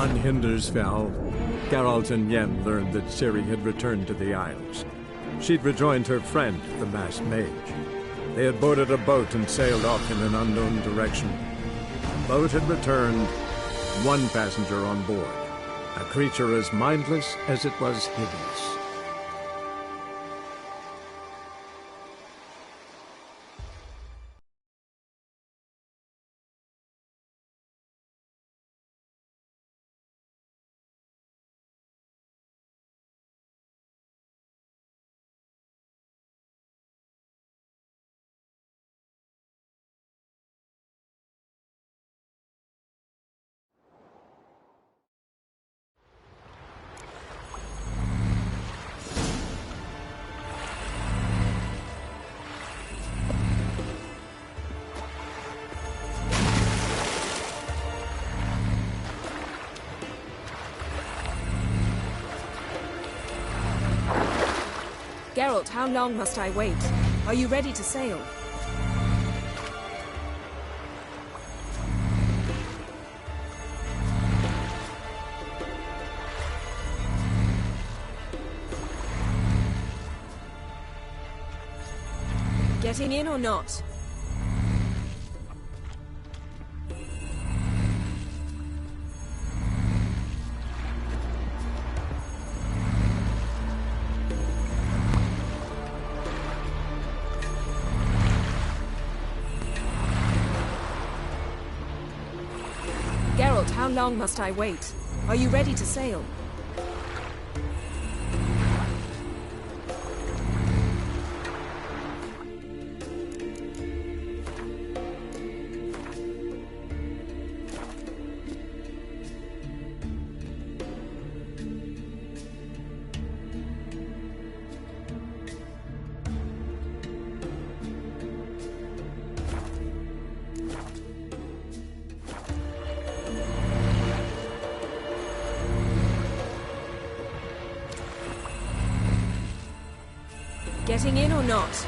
On Hindersfell, Geralt and Yen learned that Ciri had returned to the Isles. She'd rejoined her friend, the masked mage. They had boarded a boat and sailed off in an unknown direction. The boat had returned, one passenger on board, a creature as mindless as it was hideous. Geralt, how long must I wait? Are you ready to sail? Getting in or not? Geralt, how long must I wait? Are you ready to sail? Getting in or not?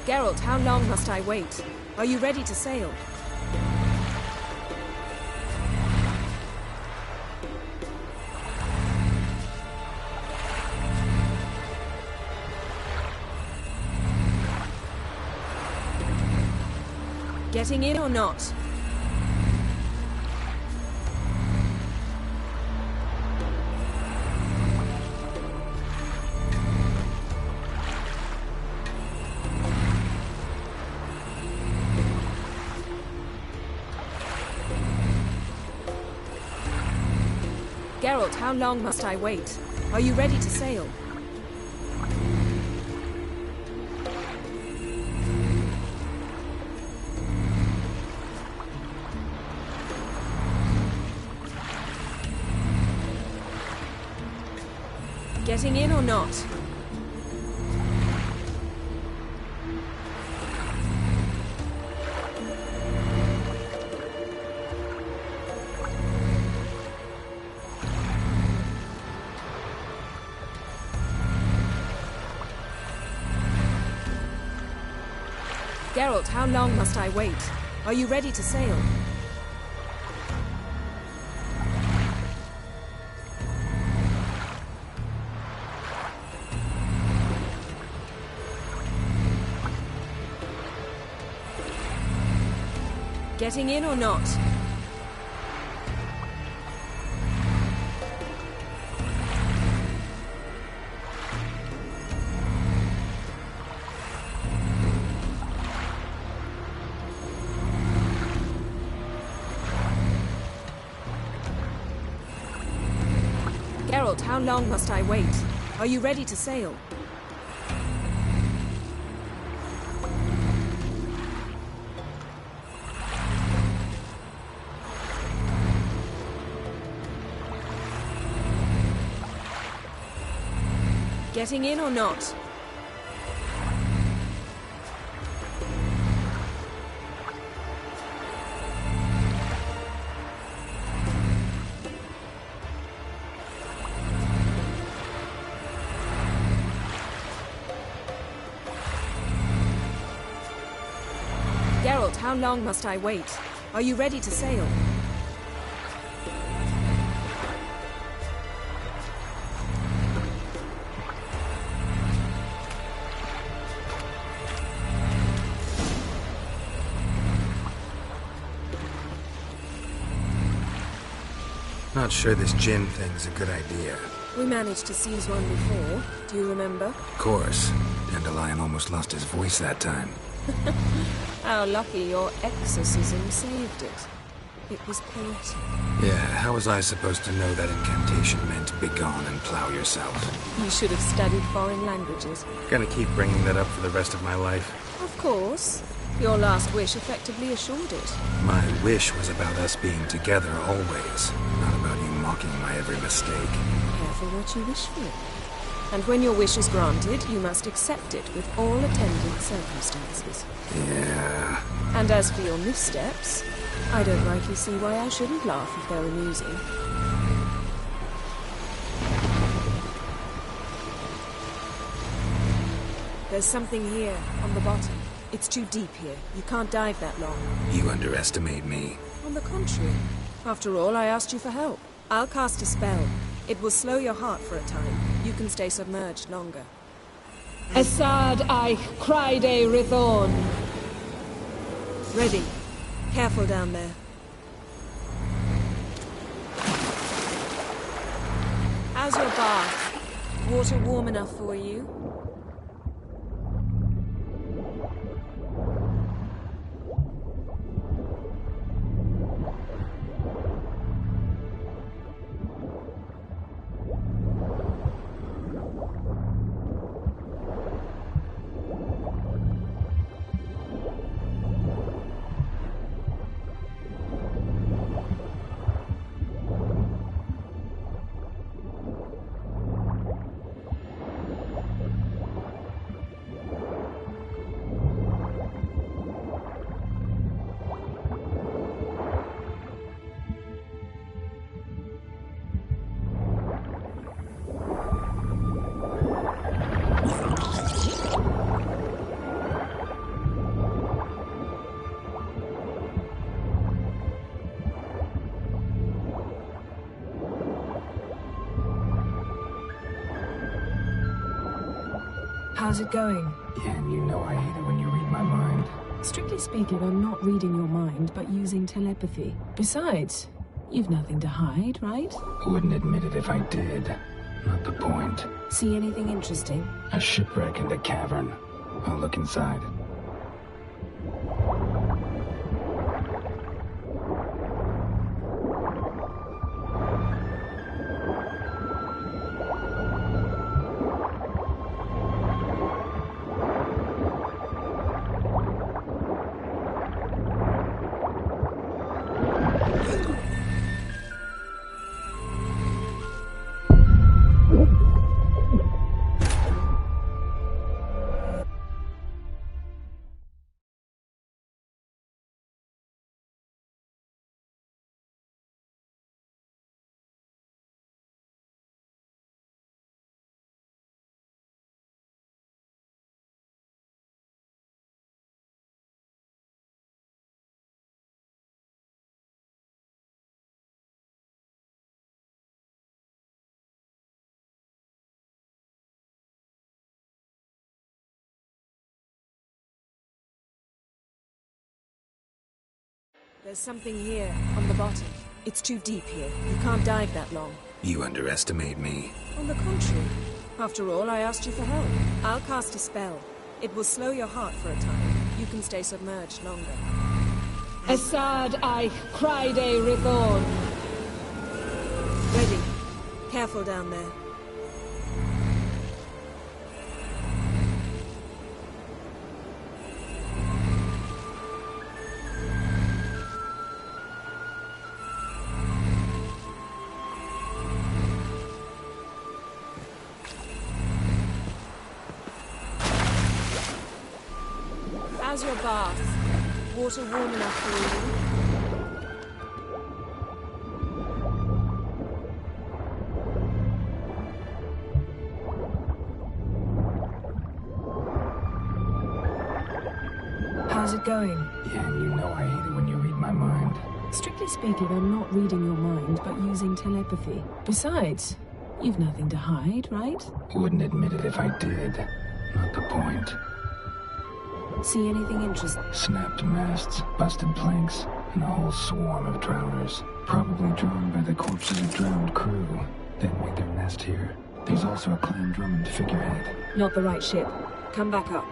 Geralt, how long must I wait? Are you ready to sail? Getting in or not? Geralt, how long must I wait? Are you ready to sail? Getting in or not? Geralt, how long must I wait? Are you ready to sail? Getting in or not? Geralt, how long must I wait? Are you ready to sail? Getting in or not? how long must I wait? Are you ready to sail? Not sure this gin thing's a good idea. We managed to seize one before. Do you remember? Of course. Dandelion almost lost his voice that time. How lucky your exorcism saved it. It was poetic. Yeah, how was I supposed to know that incantation meant begone and plow yourself? You should have studied foreign languages. Gonna keep bringing that up for the rest of my life. Of course. Your last wish effectively assured it. My wish was about us being together always, not about you mocking my every mistake. Careful what you wish for. And when your wish is granted, you must accept it with all attendant circumstances. Yeah. And as for your missteps, I don't rightly see why I shouldn't laugh if they're amusing. There's something here, on the bottom. It's too deep here. You can't dive that long. You underestimate me. On the contrary. After all, I asked you for help. I'll cast a spell. It will slow your heart for a time. You can stay submerged longer. Esad Eich Cryde Rithorn. Ready. Careful down there. How's your bath? Water warm enough for you? How's it going? Yeah, and you know I hate it when you read my mind. Strictly speaking, I'm not reading your mind, but using telepathy. Besides, you've nothing to hide, right? Wouldn't admit it if I did. Not the point. See anything interesting? A shipwreck in the cavern. I'll look inside. There's something here, on the bottom. It's too deep here. You can't dive that long. You underestimate me. On the contrary. After all, I asked you for help. I'll cast a spell. It will slow your heart for a time. You can stay submerged longer. Esad Eich Cryde Rithorn. Ready. Careful down there. How's your bath? Water warm enough for you? How's it it going? Yeah, and you know I hate it when you read my mind. Strictly speaking, I'm not reading your mind, but using telepathy. Besides, you've nothing to hide, right? Wouldn't admit it if I did. Not the point. See anything interesting? Snapped masts, busted planks, and a whole swarm of drowners. Probably drawn by the corpses of drowned crew. Then made their nest here. There's also a Clan Drummond figurehead. Not the right ship. Come back up.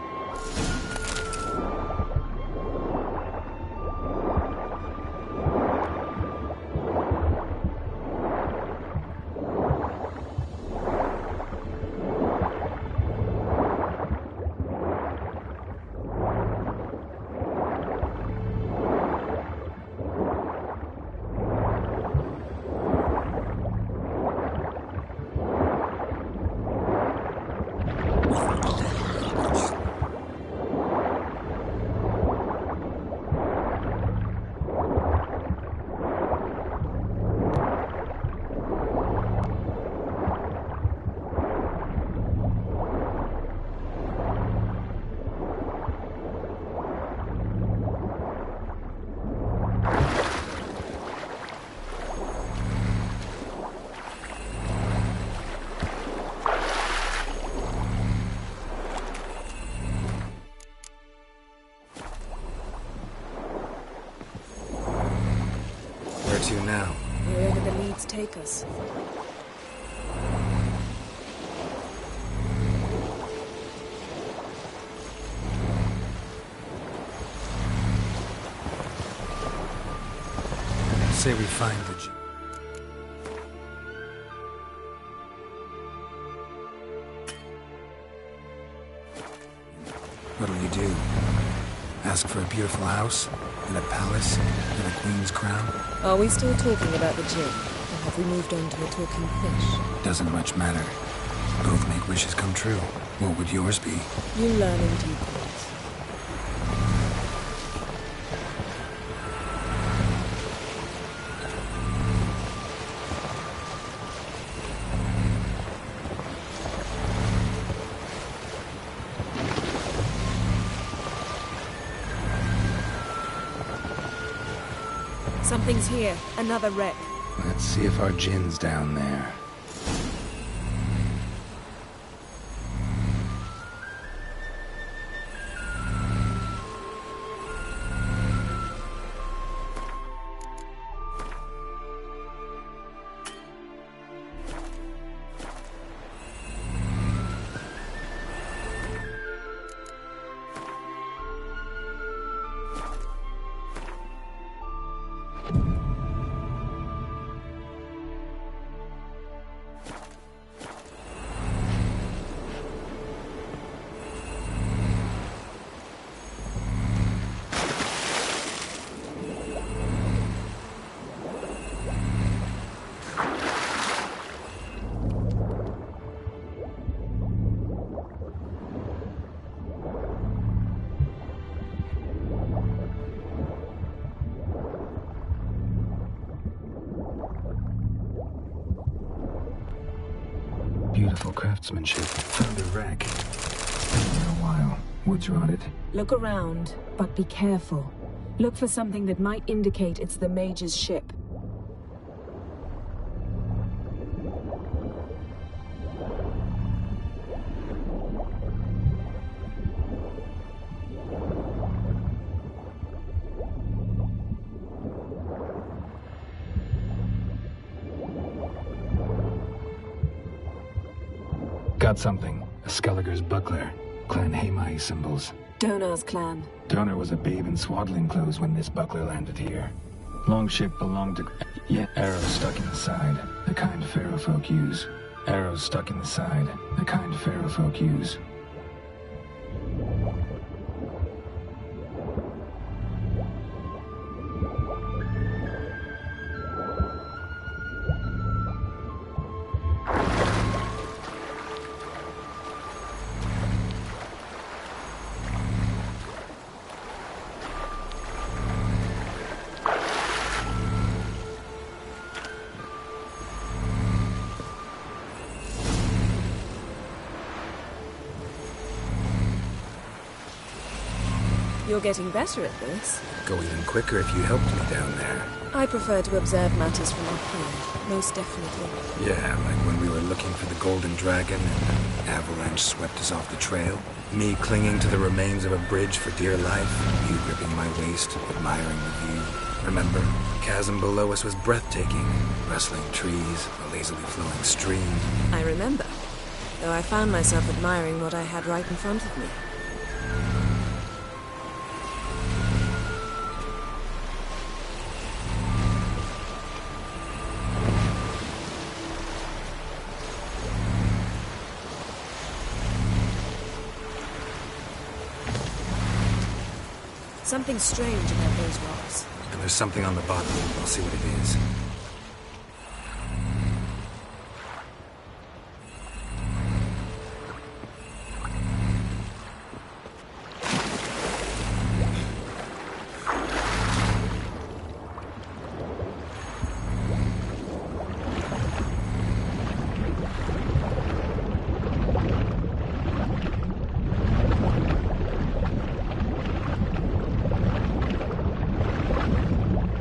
To now. Wherever the leads take us. Say we find the gem. What'll you do? Ask for a beautiful house? And a palace? And a queen's crown? Are we still talking about the gin? Or have we moved on to a talking fish? Doesn't much matter. Both make wishes come true. What would yours be? You learn in due course. Something's here. Another wreck. Let's see if our gin's down there. Beautiful craftsmanship. Found a wreck. Been there a while. Woods rotted. Look around, but be careful. Look for something that might indicate it's the Mage's ship. Got something. A Skelliger's buckler. Clan Haimai symbols. Donar's clan. Donar was a babe in swaddling clothes when this buckler landed here. Longship belonged to... Yeah, arrows stuck in the side. The kind Pharaoh folk use. Arrows stuck in the side. The kind Pharaoh folk use. You're getting better at this. Go even quicker if you helped me down there. I prefer to observe matters from up here, most definitely. Yeah, like when we were looking for the Golden Dragon and the avalanche swept us off the trail. Me clinging to the remains of a bridge for dear life. You gripping my waist, admiring the view. Remember, the chasm below us was breathtaking. Rustling trees, a lazily flowing stream. I remember, though I found myself admiring what I had right in front of me. Something strange about those rocks. And there's something on the bottom. I'll see what it is.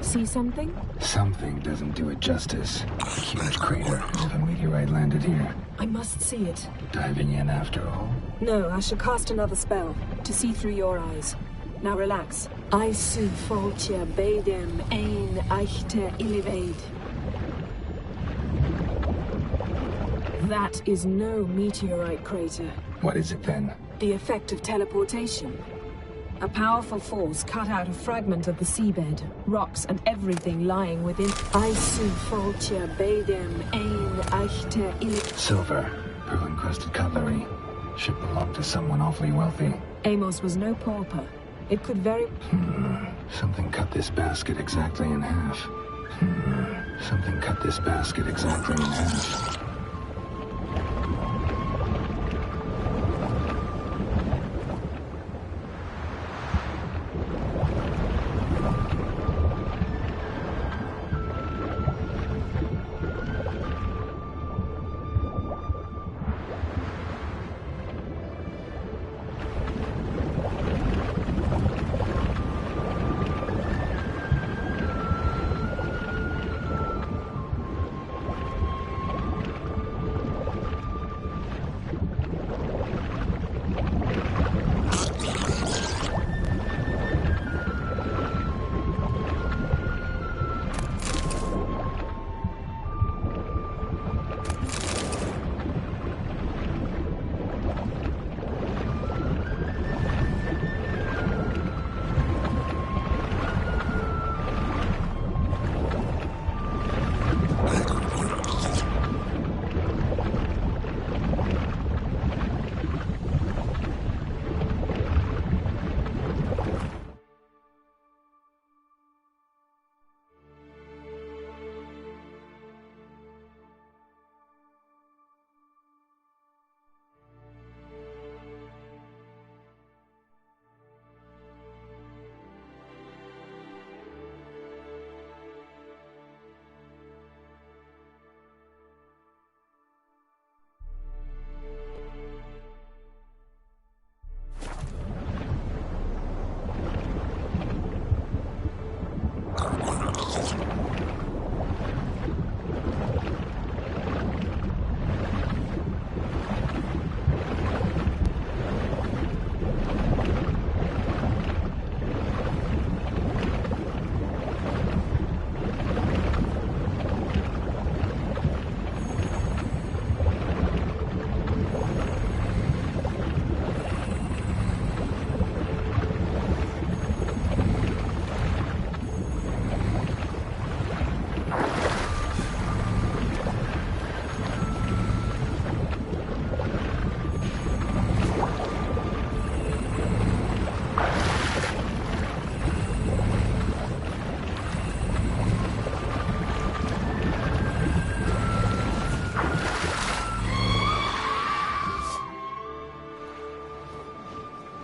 See something? Something doesn't do it justice. A huge crater, as if a meteorite landed here. I must see it. Diving in after all? No, I shall cast another spell, to see through your eyes. Now relax. I su foltje bedem ein eichte illivaid. That is no meteorite crater. What is it then? The effect of teleportation. A powerful force cut out a fragment of the seabed, rocks and everything lying within. I su foltje bedem ein eichte illivaid. Silver, pearl-encrusted cutlery. Should belong to someone awfully wealthy. Amos was no pauper. It could very... Something cut this basket exactly in half. Something cut this basket exactly in half.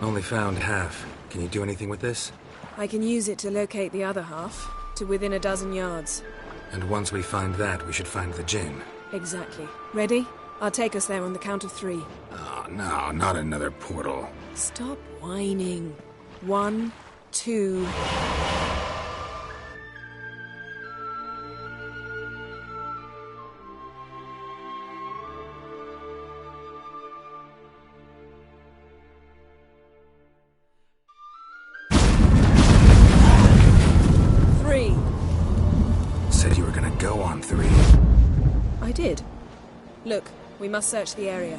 Only found half. Can you do anything with this? I can use it to locate the other half, to within a dozen yards. And once we find that, we should find the gem. Exactly. Ready? I'll take us there on the count of 3. Oh, no, not another portal. Stop whining. 1, 2... Said you were gonna go on 3. I did. Look, we must search the area.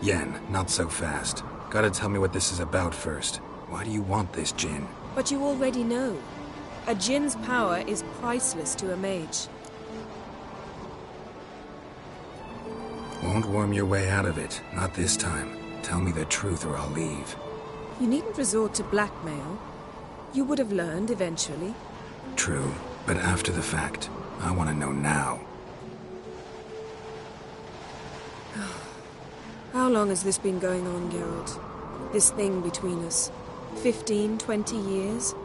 Yen, not so fast. Gotta tell me what this is about first. Why do you want this Jinn? But you already know. A Jinn's power is priceless to a mage. Won't worm your way out of it. Not this time. Tell me the truth or I'll leave. You needn't resort to blackmail. You would have learned eventually. True, but after the fact. I want to know now. How long has this been going on, Geralt? This thing between us? 15, 20 years?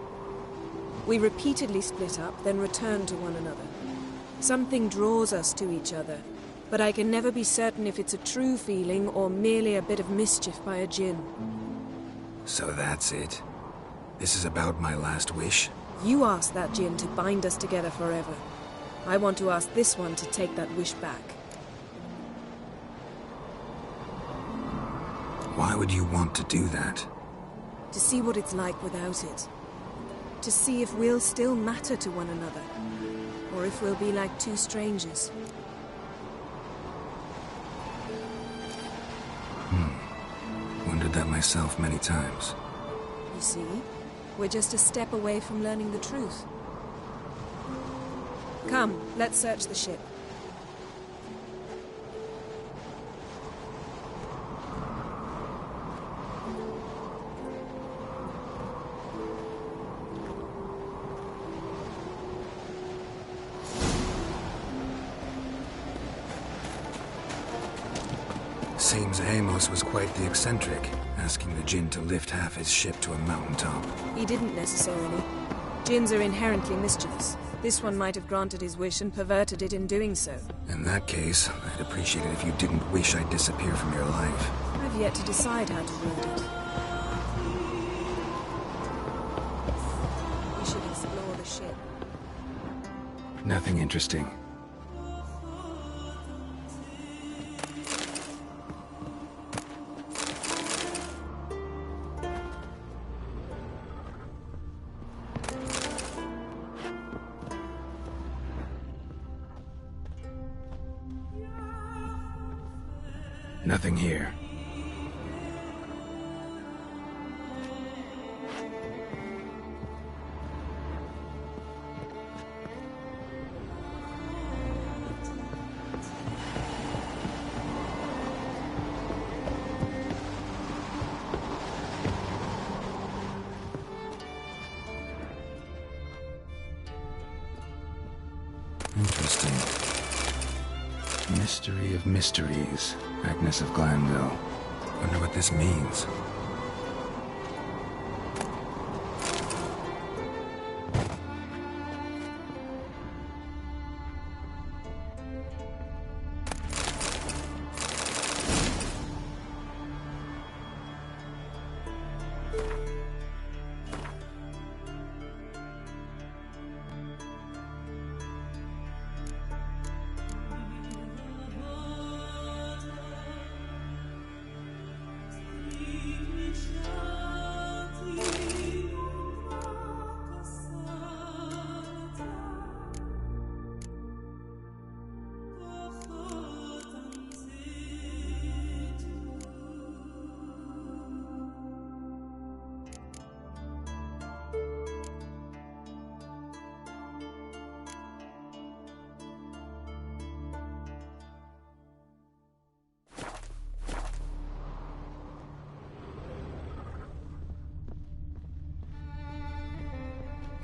We repeatedly split up, then returned to one another. Something draws us to each other, but I can never be certain if it's a true feeling or merely a bit of mischief by a Jinn. So that's it? This is about my last wish? You asked that Jinn to bind us together forever. I want to ask this one to take that wish back. Why would you want to do that? To see what it's like without it. To see if we'll still matter to one another. Or if we'll be like two strangers. Wondered that myself many times. You see? We're just a step away from learning the truth. Come, let's search the ship. Seems Amos was quite the eccentric, asking the Jinn to lift half his ship to a mountaintop. He didn't necessarily. Jinns are inherently mischievous. This one might have granted his wish and perverted it in doing so. In that case, I'd appreciate it if you didn't wish I'd disappear from your life. I've yet to decide how to word it. We should explore the ship. Nothing interesting. Nothing here. Interesting. Mystery of mysteries. Agnes of Glanville. Wonder what this means.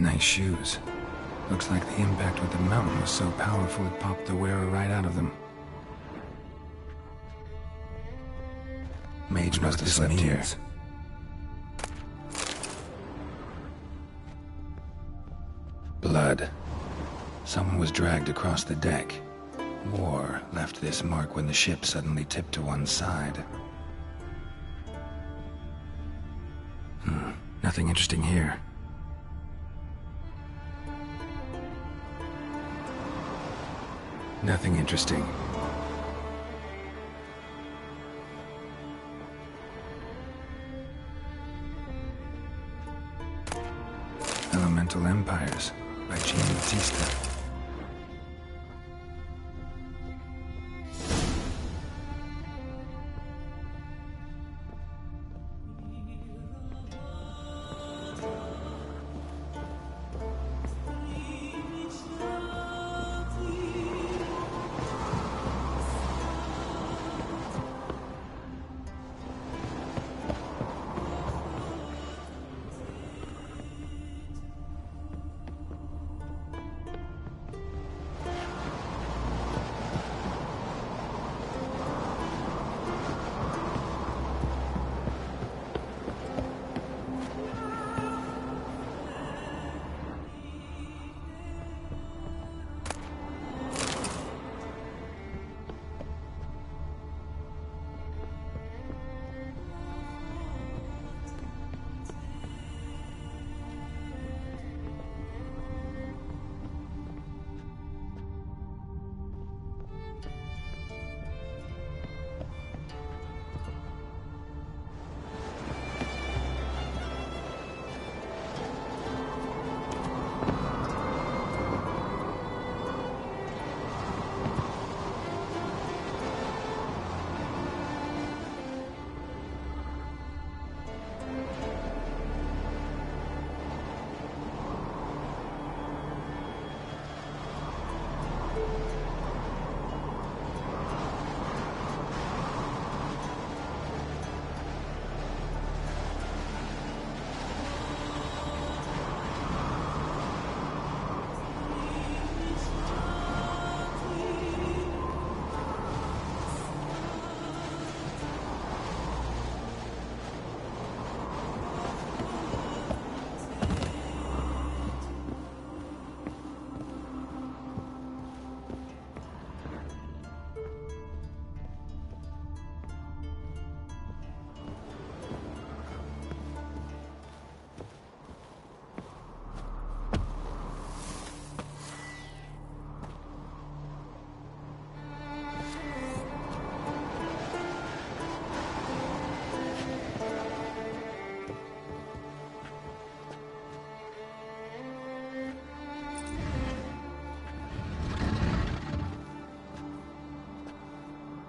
Nice shoes. Looks like the impact with the mountain was so powerful it popped the wearer right out of them. Mage must have slept here. Blood. Someone was dragged across the deck. War left this mark when the ship suddenly tipped to one side. Nothing interesting here. Nothing interesting. Elemental Empires by Jean Batista.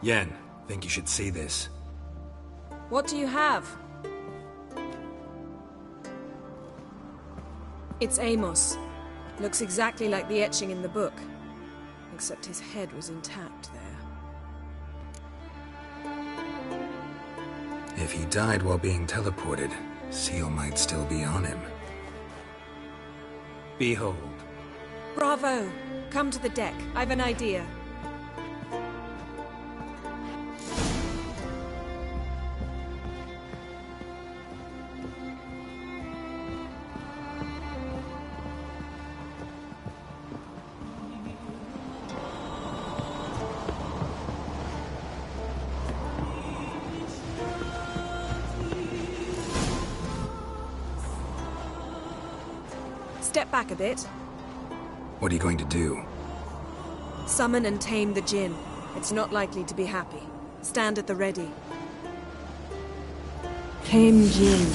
Yen, think you should see this. What do you have? It's Amos. Looks exactly like the etching in the book. Except his head was intact there. If he died while being teleported, Seal might still be on him. Behold. Bravo! Come to the deck. I've an idea. Step back a bit. What are you going to do? Summon and tame the Jinn. It's not likely to be happy. Stand at the ready. Tame Jinn,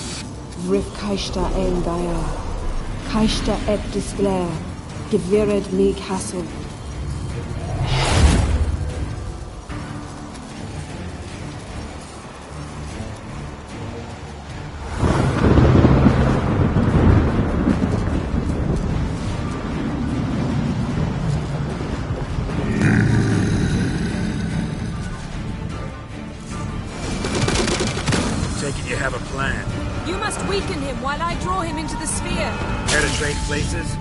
Rif Kaishta El Daya, Kaishta Et Disglair, Gevired Mi Castle. You have a plan. You must weaken him while I draw him into the sphere. Care to trade places?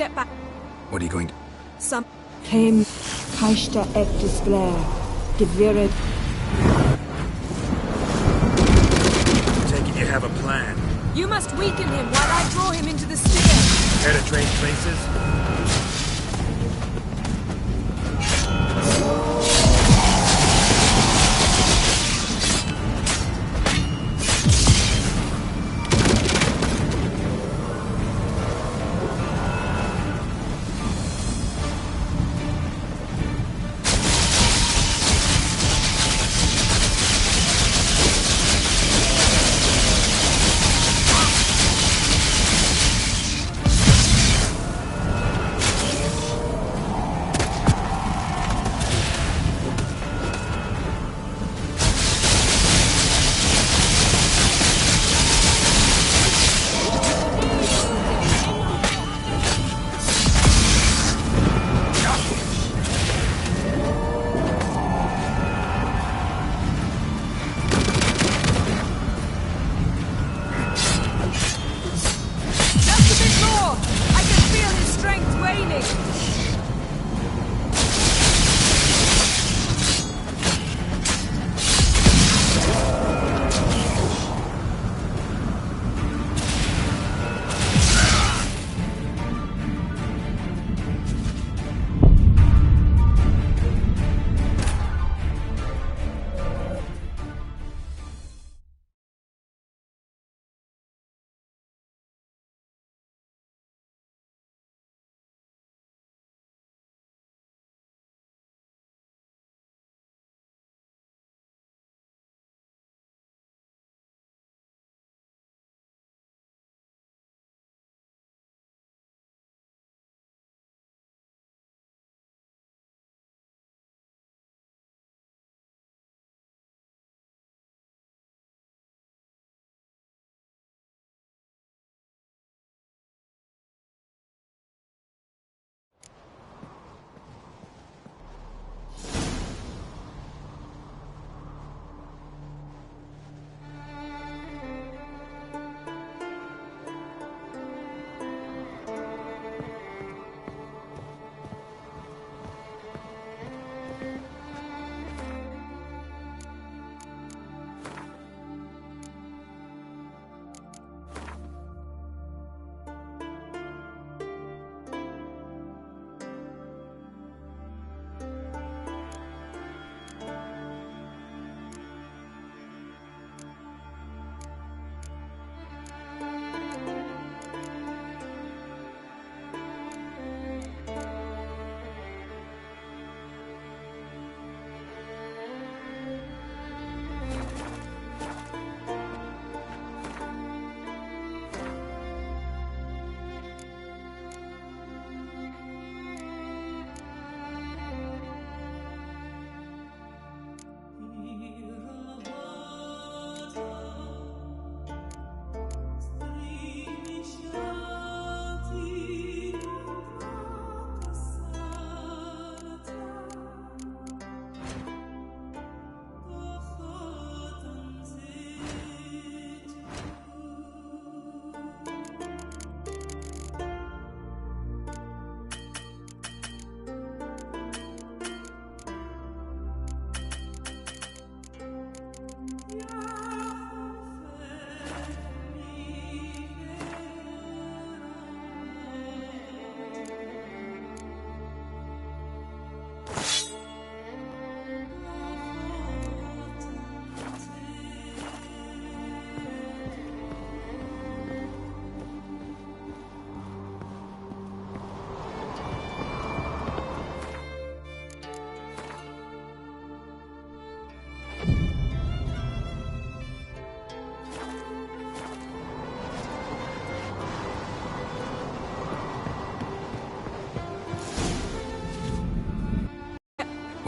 step back. What are you going to... Some... Came Kaishta et Disclair. Devirid. Take it you have a plan. You must weaken him while I draw him into the sphere. Care to trade places?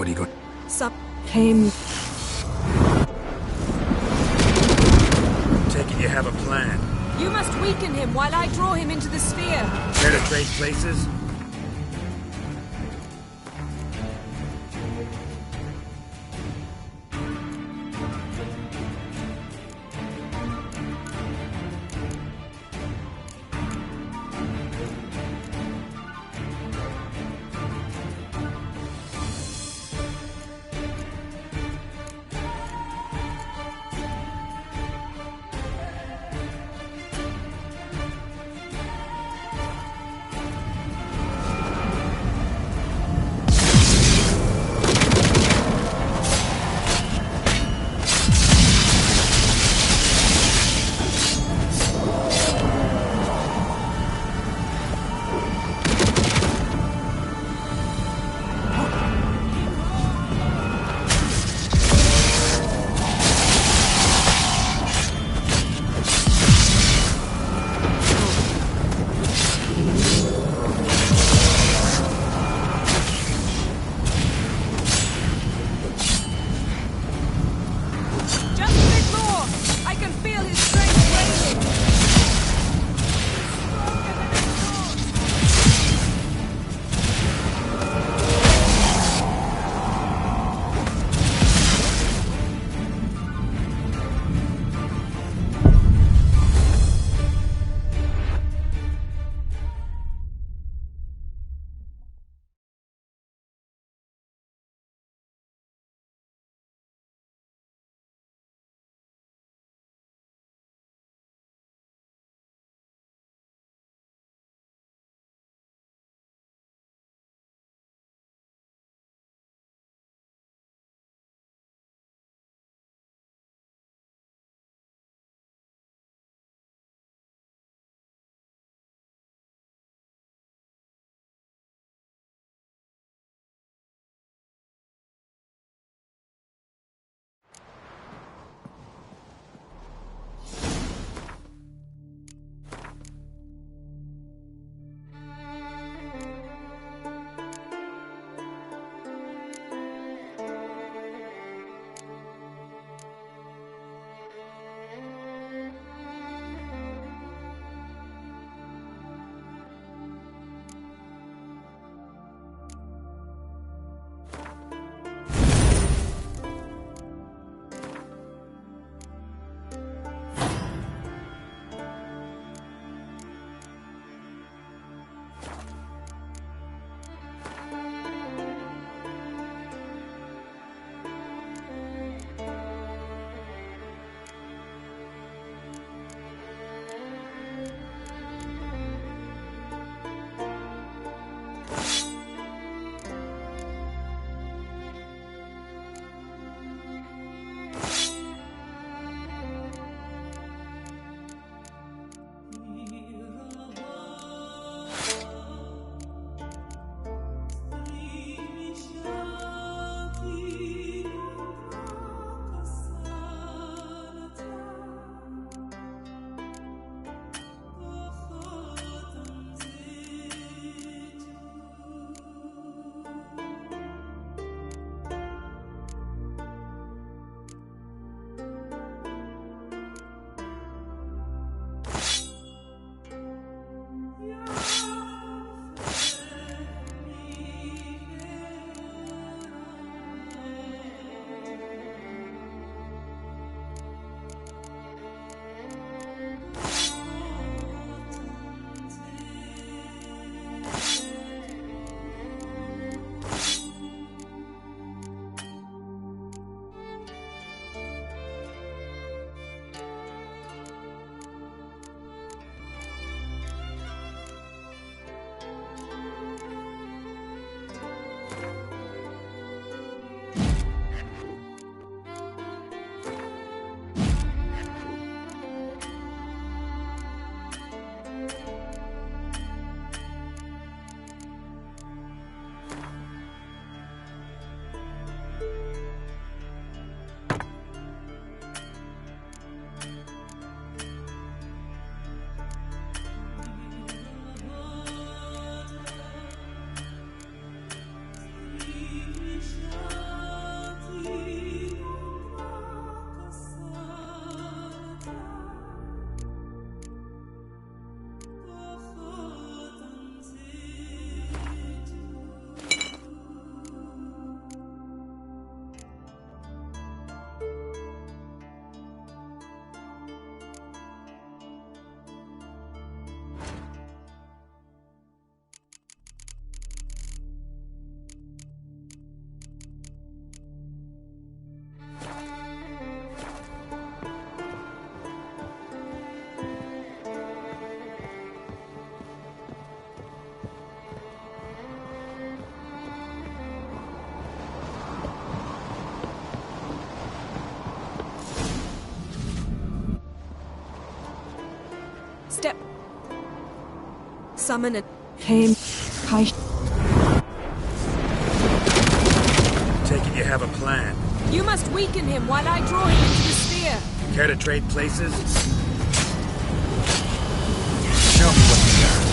What are you going... Some... Came... Take it you have a plan. You must weaken him while I draw him into the sphere. Care to trade places? Step. Summon it. Came. Kaishta. Take it you have a plan. You must weaken him while I draw him into the sphere. Care to trade places? Show me what you got.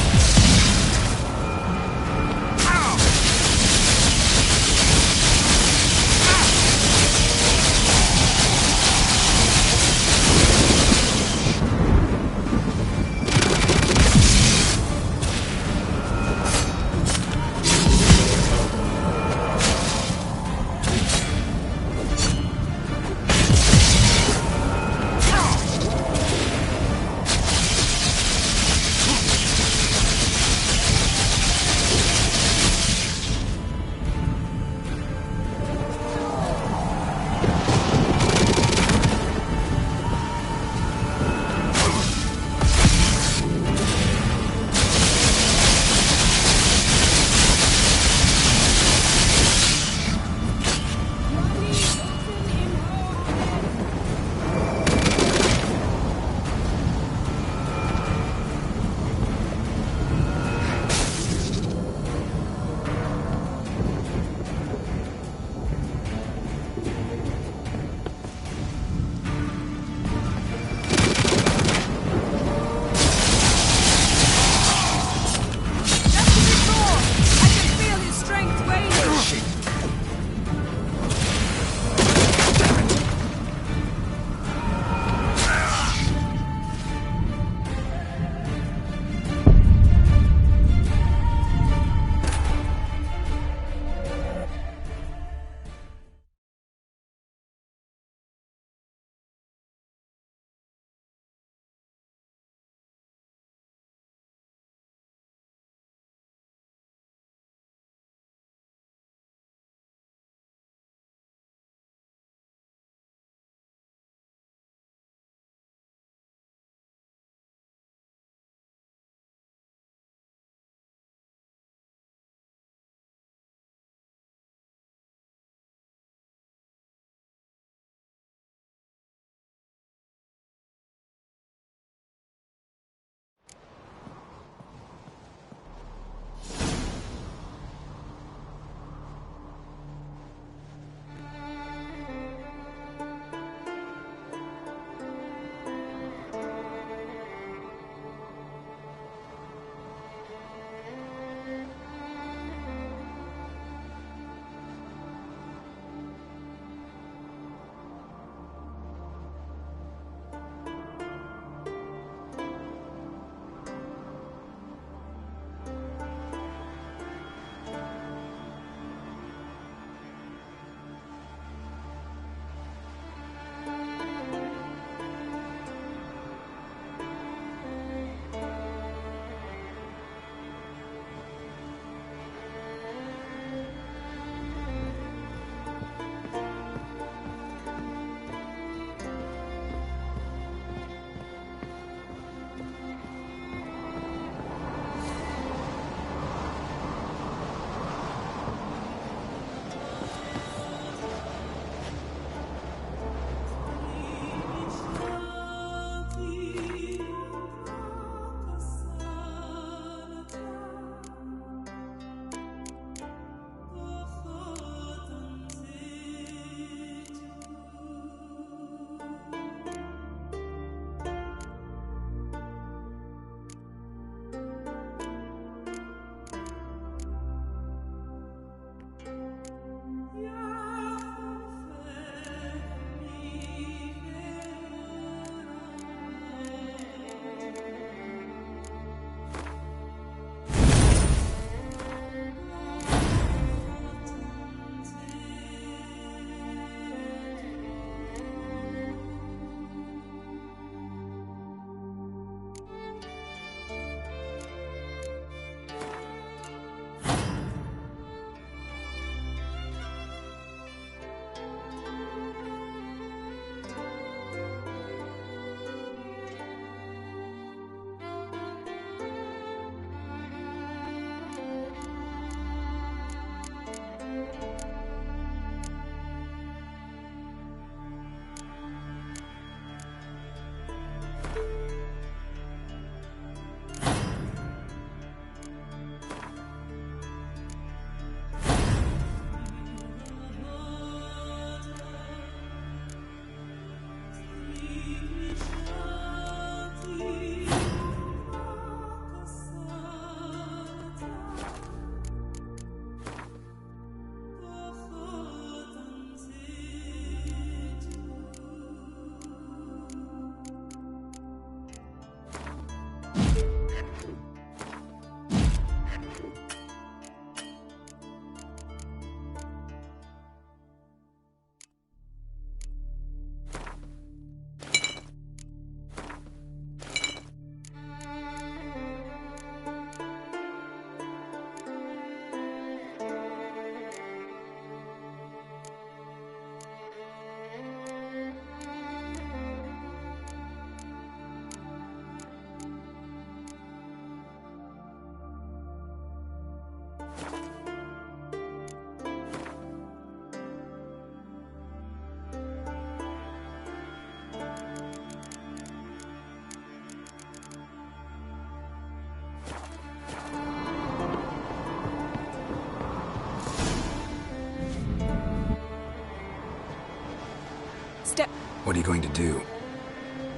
What are you going to do?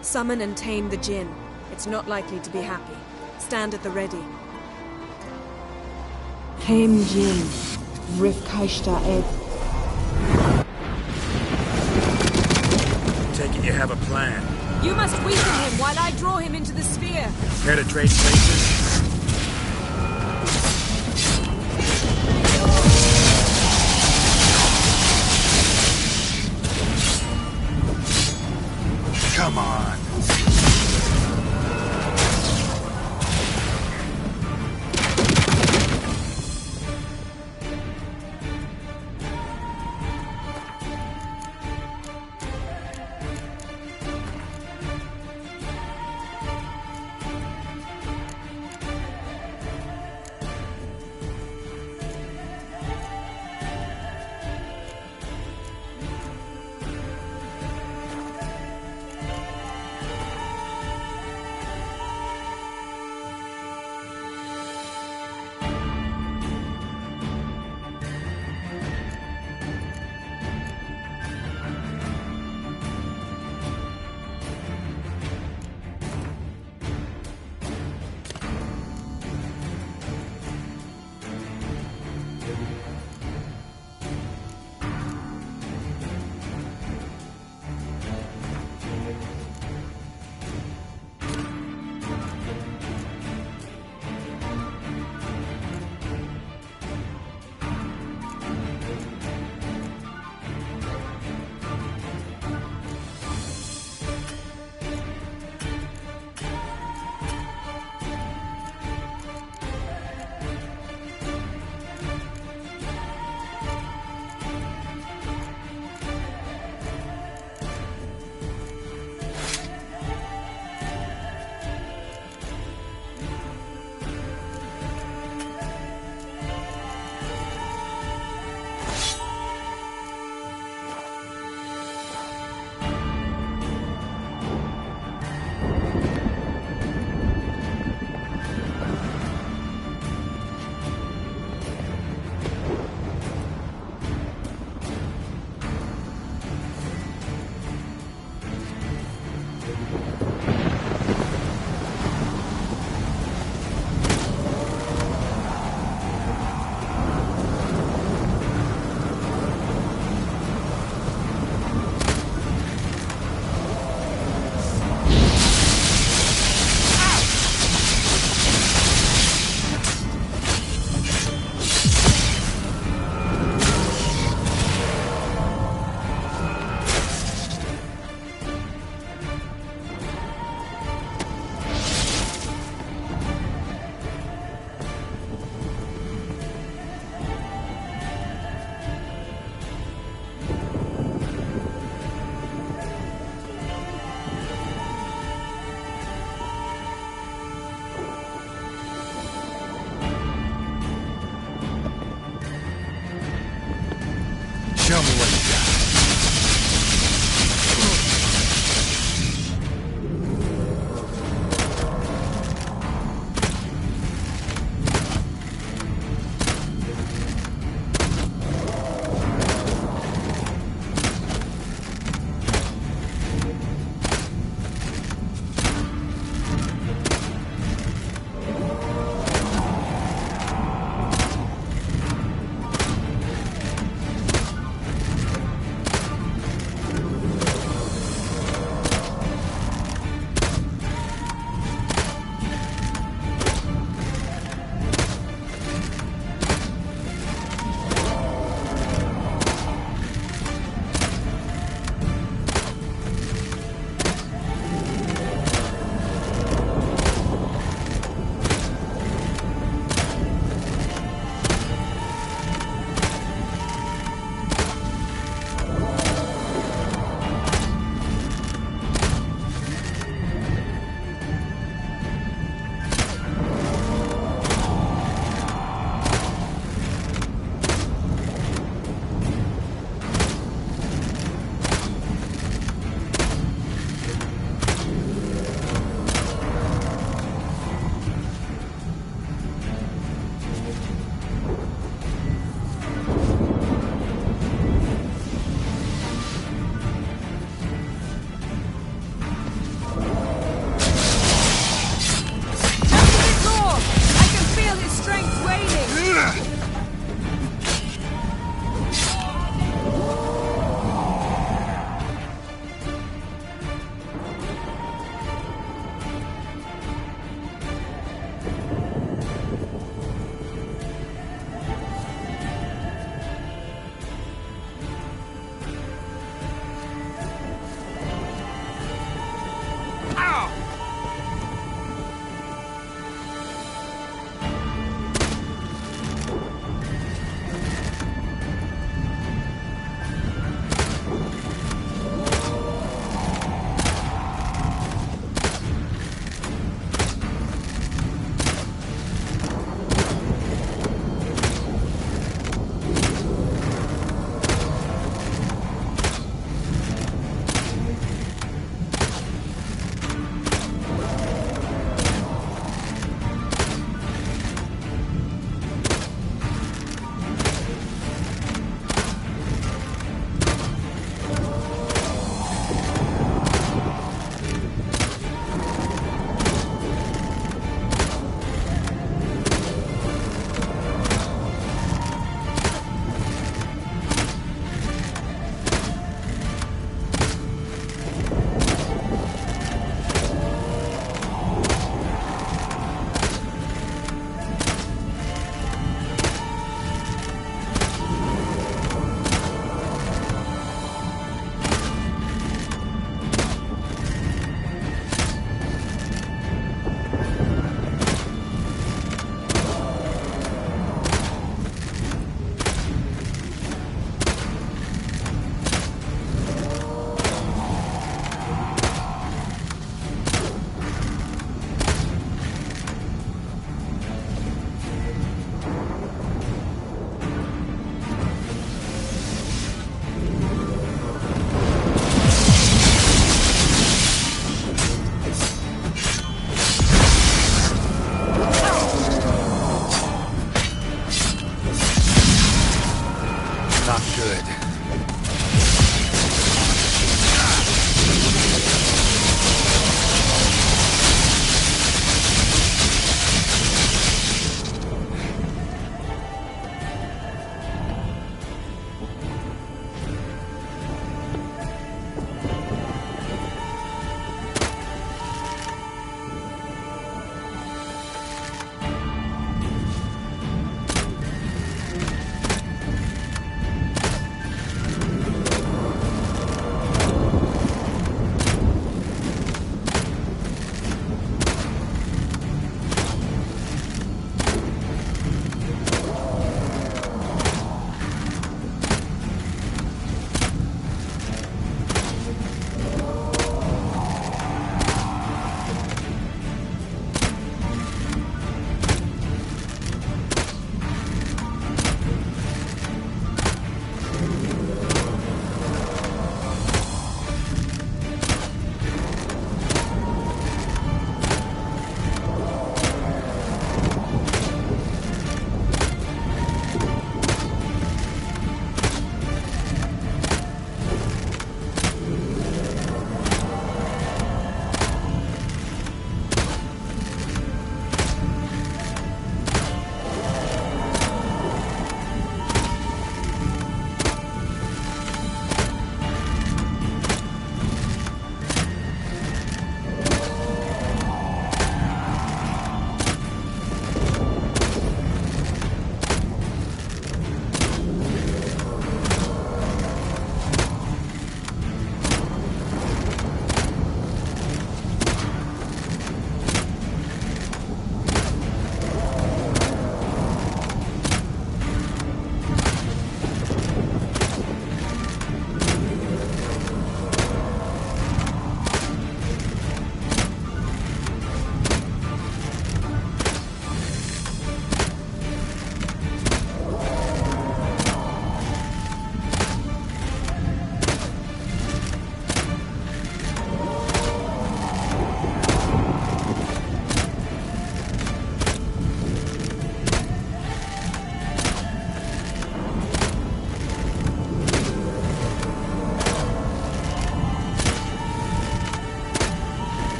Summon and tame the Jinn. It's not likely to be happy. Stand at the ready. Tame Jinn. Rif Kaishta Ed. Take it you have a plan. You must weaken him while I draw him into the sphere. Care to trade places? Come on.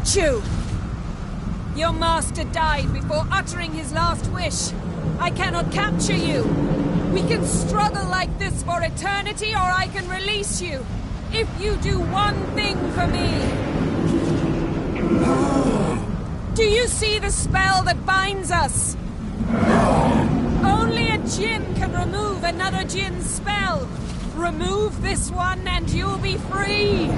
hate you! Your master died before uttering his last wish. I cannot capture you. We can struggle like this for eternity, or I can release you. If you do one thing for me. Do you see the spell that binds us? Only a djinn can remove another djinn's spell. Remove this one and you'll be free.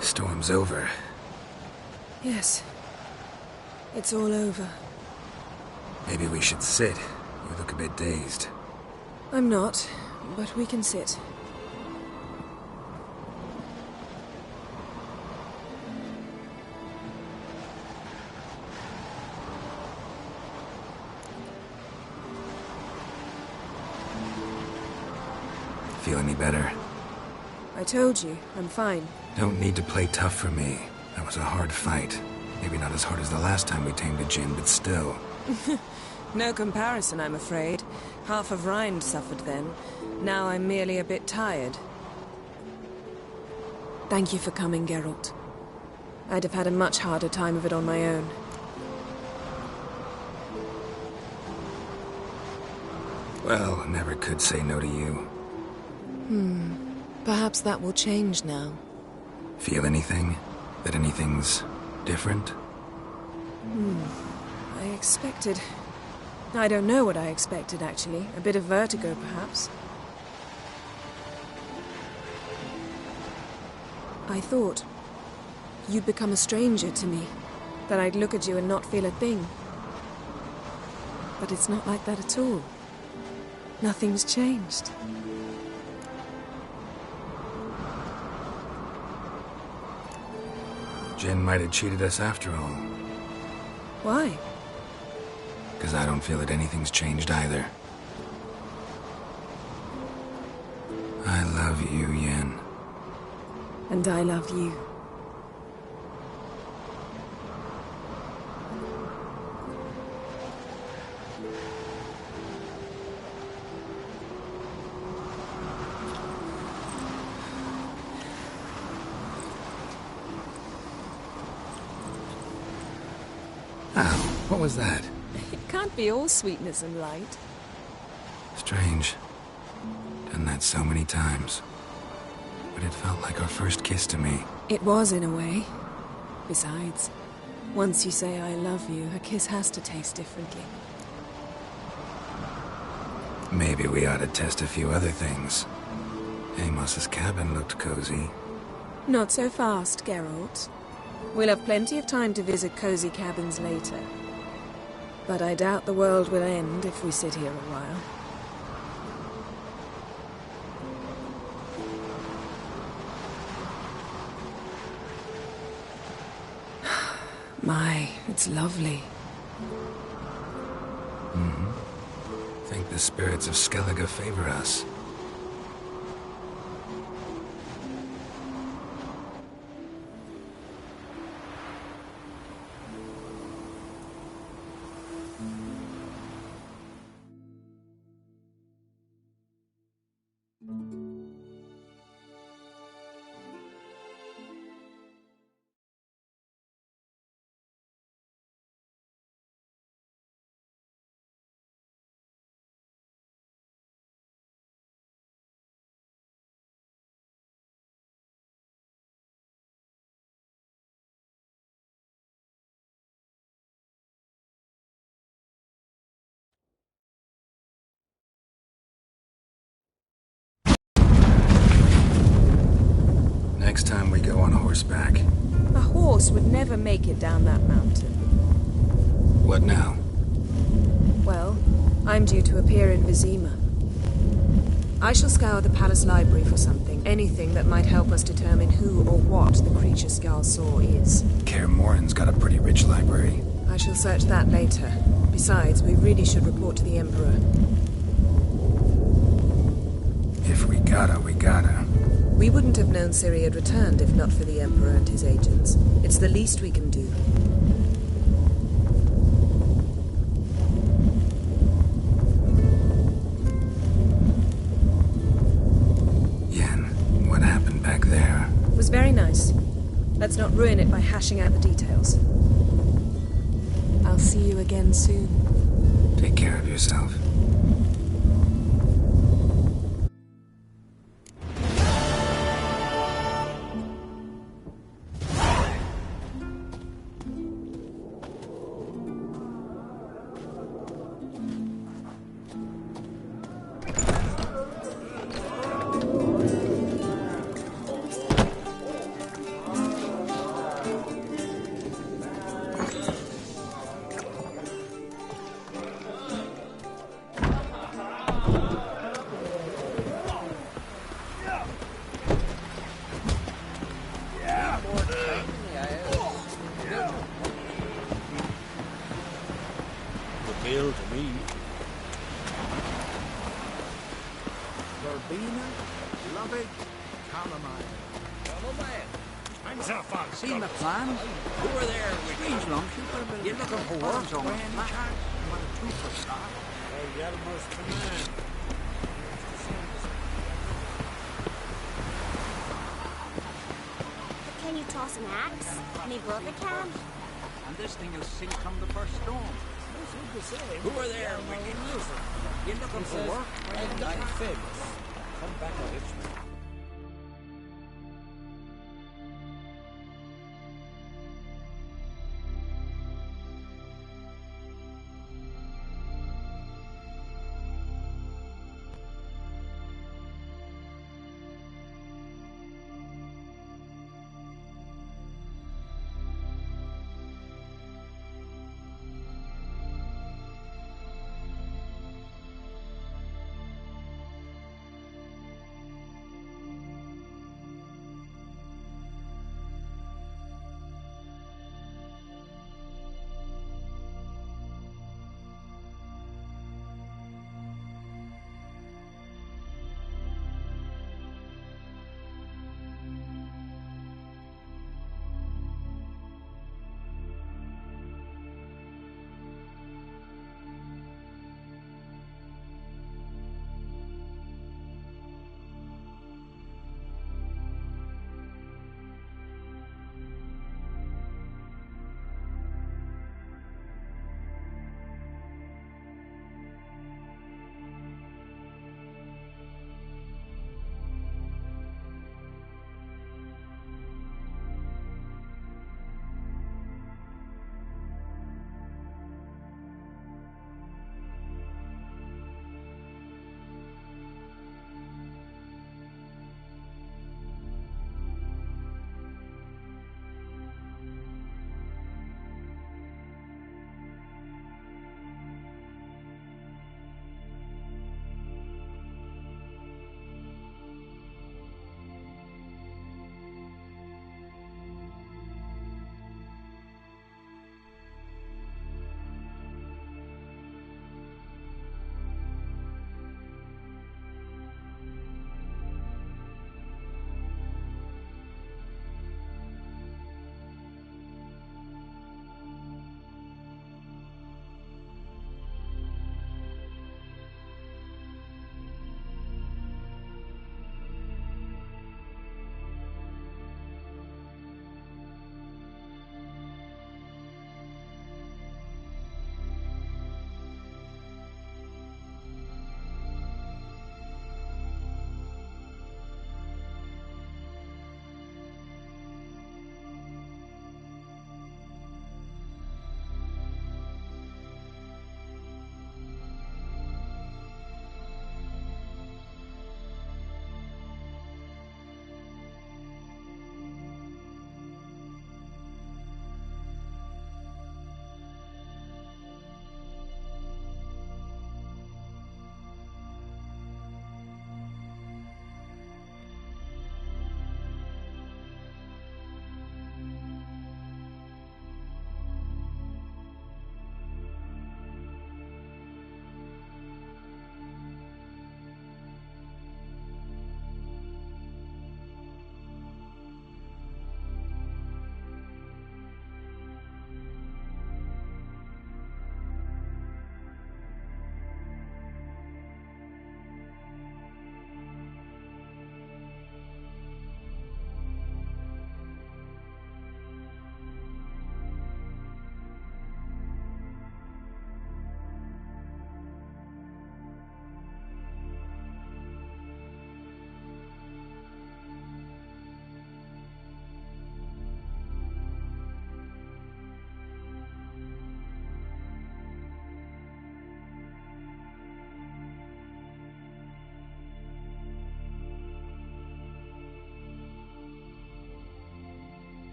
Storm's over. Yes. It's all over. Maybe we should sit. You look a bit dazed. I'm not, but we can sit. Feel any better? I told you, I'm fine. Don't need to play tough for me. That was a hard fight. Maybe not as hard as the last time we tamed a djinn, but still. No comparison, I'm afraid. Half of Rind suffered then. Now I'm merely a bit tired. Thank you for coming, Geralt. I'd have had a much harder time of it on my own. Well, never could say no to you. Perhaps that will change now. Feel anything? That anything's different? I expected... I don't know what I expected, actually. A bit of vertigo, perhaps. I thought you'd become a stranger to me. That I'd look at you and not feel a thing. But it's not like that at all. Nothing's changed. Jinn might have cheated us after all. Why? Because I don't feel that anything's changed either. I love you, Yen. And I love you. What was that? It can't be all sweetness and light. Strange. Done that so many times. But it felt like our first kiss to me. It was, in a way. Besides, once you say I love you, a kiss has to taste differently. Maybe we ought to test a few other things. Amos's cabin looked cozy. Not so fast, Geralt. We'll have plenty of time to visit cozy cabins later. But I doubt the world will end if we sit here a while. My, it's lovely. Think the spirits of Skellige favor us. Next time we go on horseback. A horse would never make it down that mountain. What now? Well, I'm due to appear in Vizima. I shall scour the palace library for something, anything that might help us determine who or what the creature Skal saw is. Kaer Morhen's got a pretty rich library. I shall search that later. Besides, we really should report to the Emperor. If we gotta, we gotta. We wouldn't have known Ciri had returned if not for the Emperor and his agents. It's the least we can do. Yen, what happened back there? It was very nice. Let's not ruin it by hashing out the details. I'll see you again soon. Take care of yourself. Bill to me. Verbena, lovey, chamomile. I'm so fun. Seen the plan? Over there, strange long shooter. You're looking for work on it. What a two for start. Yelmer's command. Can you toss an axe? Me brother can. And this thing will sink from the first storm. Who are there, wicked? You're looking for work? I'm famous. Come back to Richmond.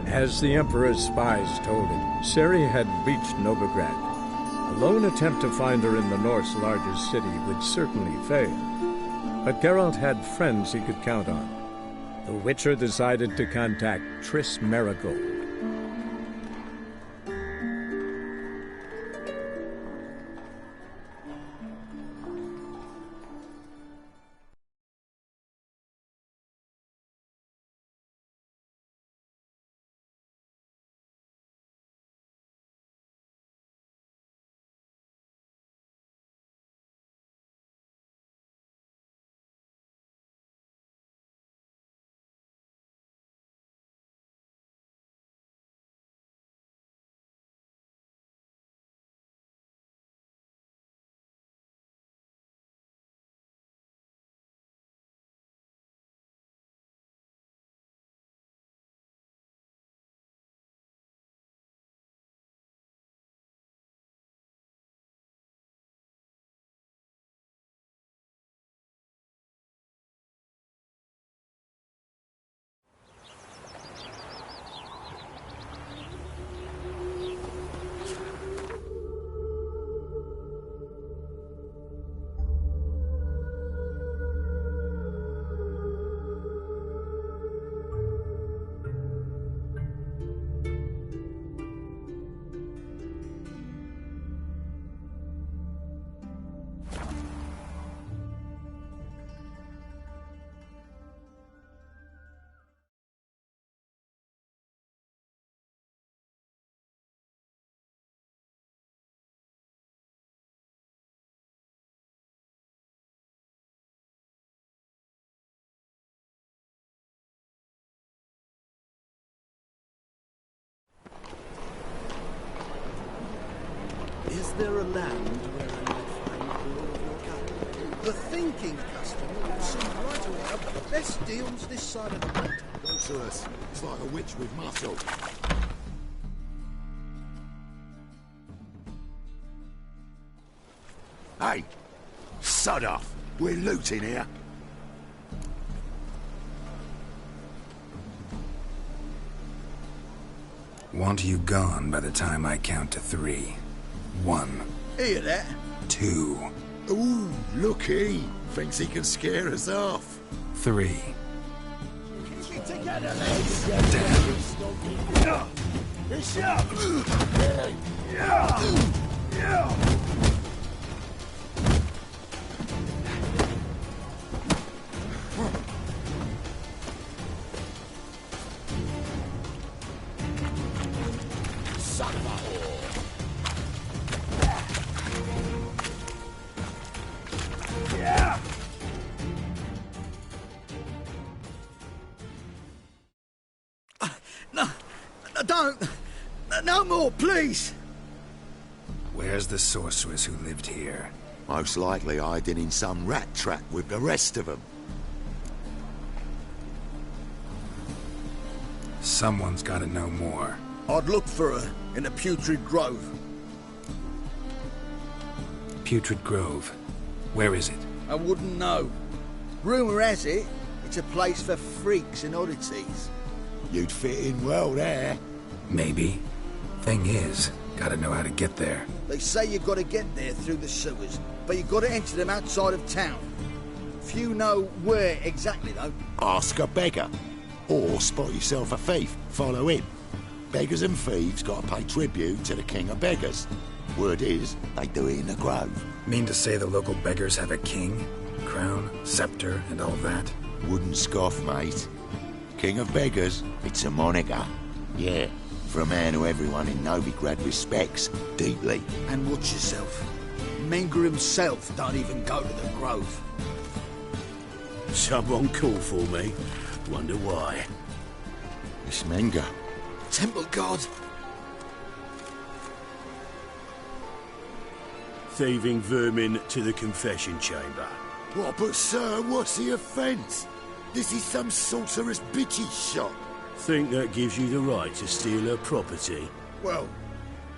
As the Emperor's spies told him, Ciri had reached Novigrad. A lone attempt to find her in the North's largest city would certainly fail. But Geralt had friends he could count on. The Witcher decided to contact Triss Merigold. Is there a land where I might find more of your kind? The thinking customer would seem right away up the best deals this side of the mountain. Don't to us. It's like a witch with muscle. Hey! Sod off! We're looting here. Want you gone by the time I count to 3. 1. Hear that? 2. Ooh, looky! Thinks he can scare us off. 3. Son of a whore! No more, please! Where's the sorceress who lived here? Most likely hiding in some rat trap with the rest of them. Someone's gotta know more. I'd look for her in the Putrid Grove. Putrid Grove. Where is it? I wouldn't know. Rumour has it, it's a place for freaks and oddities. You'd fit in well there. Maybe. Thing is, gotta know how to get there. They say you've got to get there through the sewers, but you've got to enter them outside of town. Few know where exactly, though. Ask a beggar. Or spot yourself a thief. Follow him. Beggars and thieves gotta pay tribute to the king of beggars. Word is, they do it in the grove. Mean to say the local beggars have a king? Crown, scepter, and all that? Wouldn't scoff, mate. King of beggars, it's a moniker. Yeah, for a man who everyone in Novigrad respects deeply. And watch yourself. Menger himself don't even go to the grove. Someone called for me. Wonder why. It's Menger. Temple God. Thieving vermin to the confession chamber. What, but sir, what's the offence? This is some sorcerer's bitchy shop. Think that gives you the right to steal her property? Well,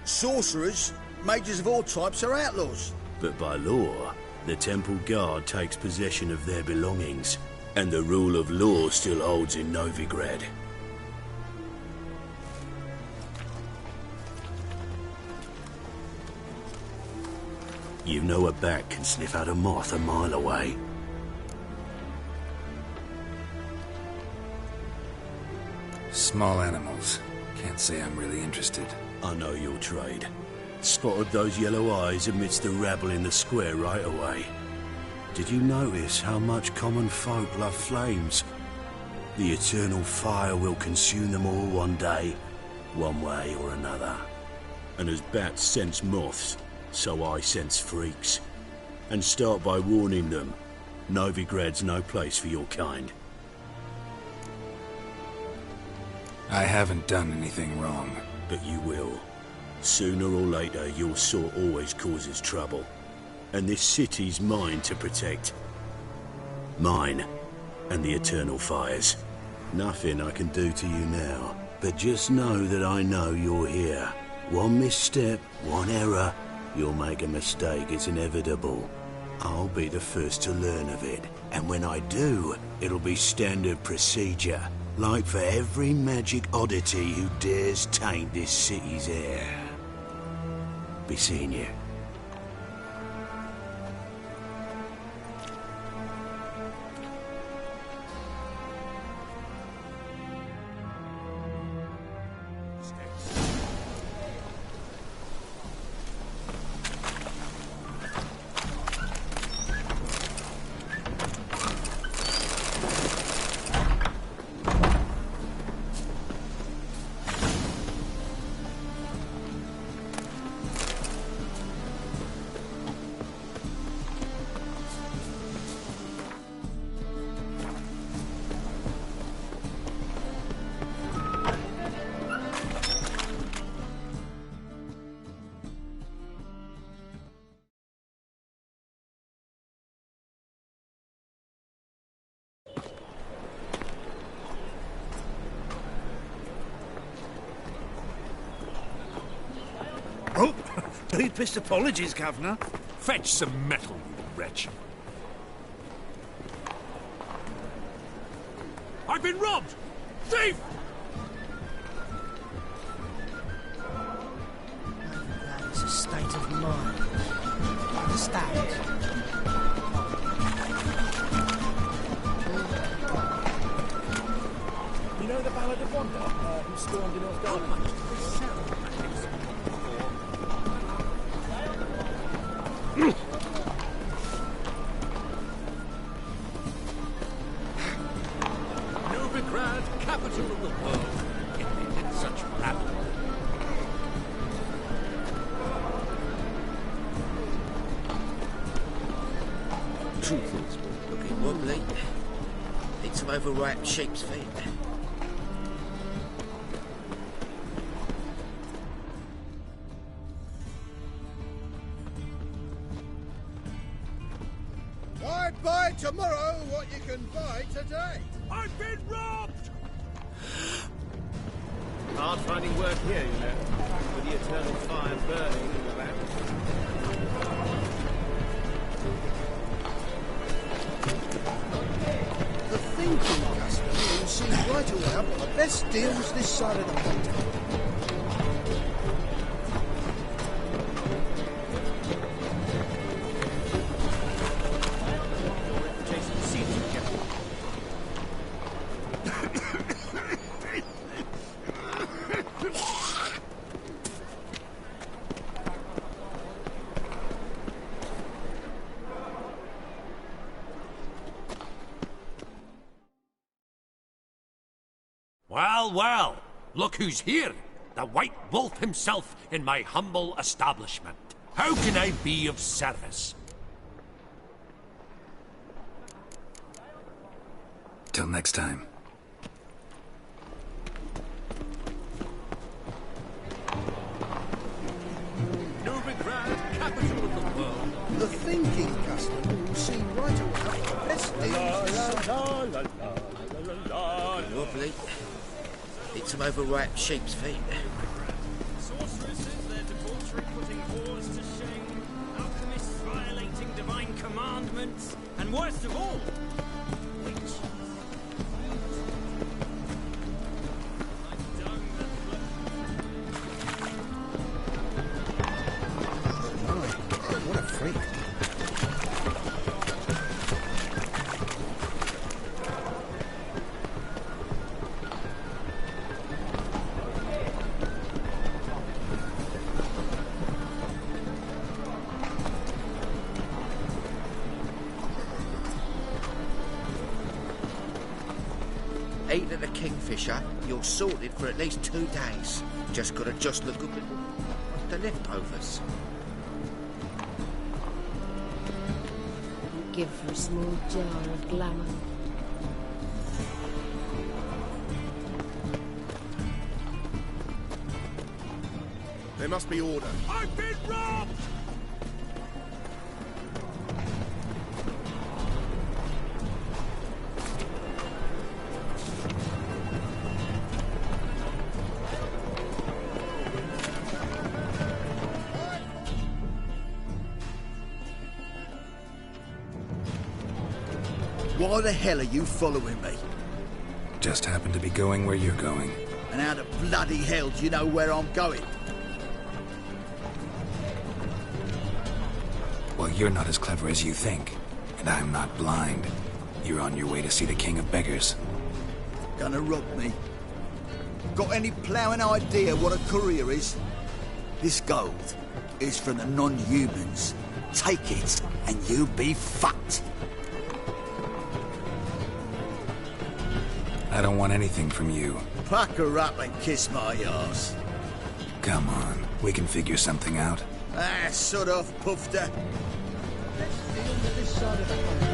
sorcerers, mages of all types are outlaws. But by law, the temple guard takes possession of their belongings, and the rule of law still holds in Novigrad. You know a bat can sniff out a moth a mile away. Small animals. Can't say I'm really interested. I know your trade. Spotted those yellow eyes amidst the rabble in the square right away. Did you notice how much common folk love flames? The eternal fire will consume them all one day, one way or another. And as bats sense moths, so I sense freaks. And start by warning them, Novigrad's no place for your kind. I haven't done anything wrong. But you will. Sooner or later, your sort always causes trouble. And this city's mine to protect. Mine and the eternal fires. Nothing I can do to you now, but just know that I know you're here. One misstep, one error, you'll make a mistake, it's inevitable. I'll be the first to learn of it, and when I do, it'll be standard procedure, like for every magic oddity who dares taint this city's air. Be seeing you. Oh, deepest apologies, Governor. Fetch some metal, you wretch. I've been robbed! Thief! It's a state of mind. Understand? You know the Ballad of Wanda, who stormed in North Garden? Novigrad, capital of the world. In such rabble. Truth is, we're looking wobbly. Need some overripe sheep's feet. Buy tomorrow what you can buy today. I've been robbed! Hard finding work here, you know, with the eternal fire burning in the land. The thinking customer will see right away I've got the best deals this side of the pond. Well, well, look who's here. The White Wolf himself in my humble establishment. How can I be of service? Till next time. Novigrad, capital of the world. The thinking customer will see right away I've got the best deals this side. Wobbly. Need some overripe sheep's feet. Sorceresses, their debauchery putting whores to shame, alchemists violating divine commandments, and worst of all, witches. What a freak. Eat at the Kingfisher, you're sorted for at least 2 days. Just gotta just look at the leftovers. Give her a small jar of glamour. There must be order. I've been robbed! Why the hell are you following me? Just happen to be going where you're going. And how the bloody hell do you know where I'm going? Well, you're not as clever as you think. And I'm not blind. You're on your way to see the King of Beggars. Gonna rob me? Got any ploughing idea what a courier is? This gold is from the non-humans. Take it, and you'll be fucked. I don't want anything from you. Pack her up and kiss my arse. Come on, we can figure something out. Ah, sod off, Pufter. Let's deal with this side of the country.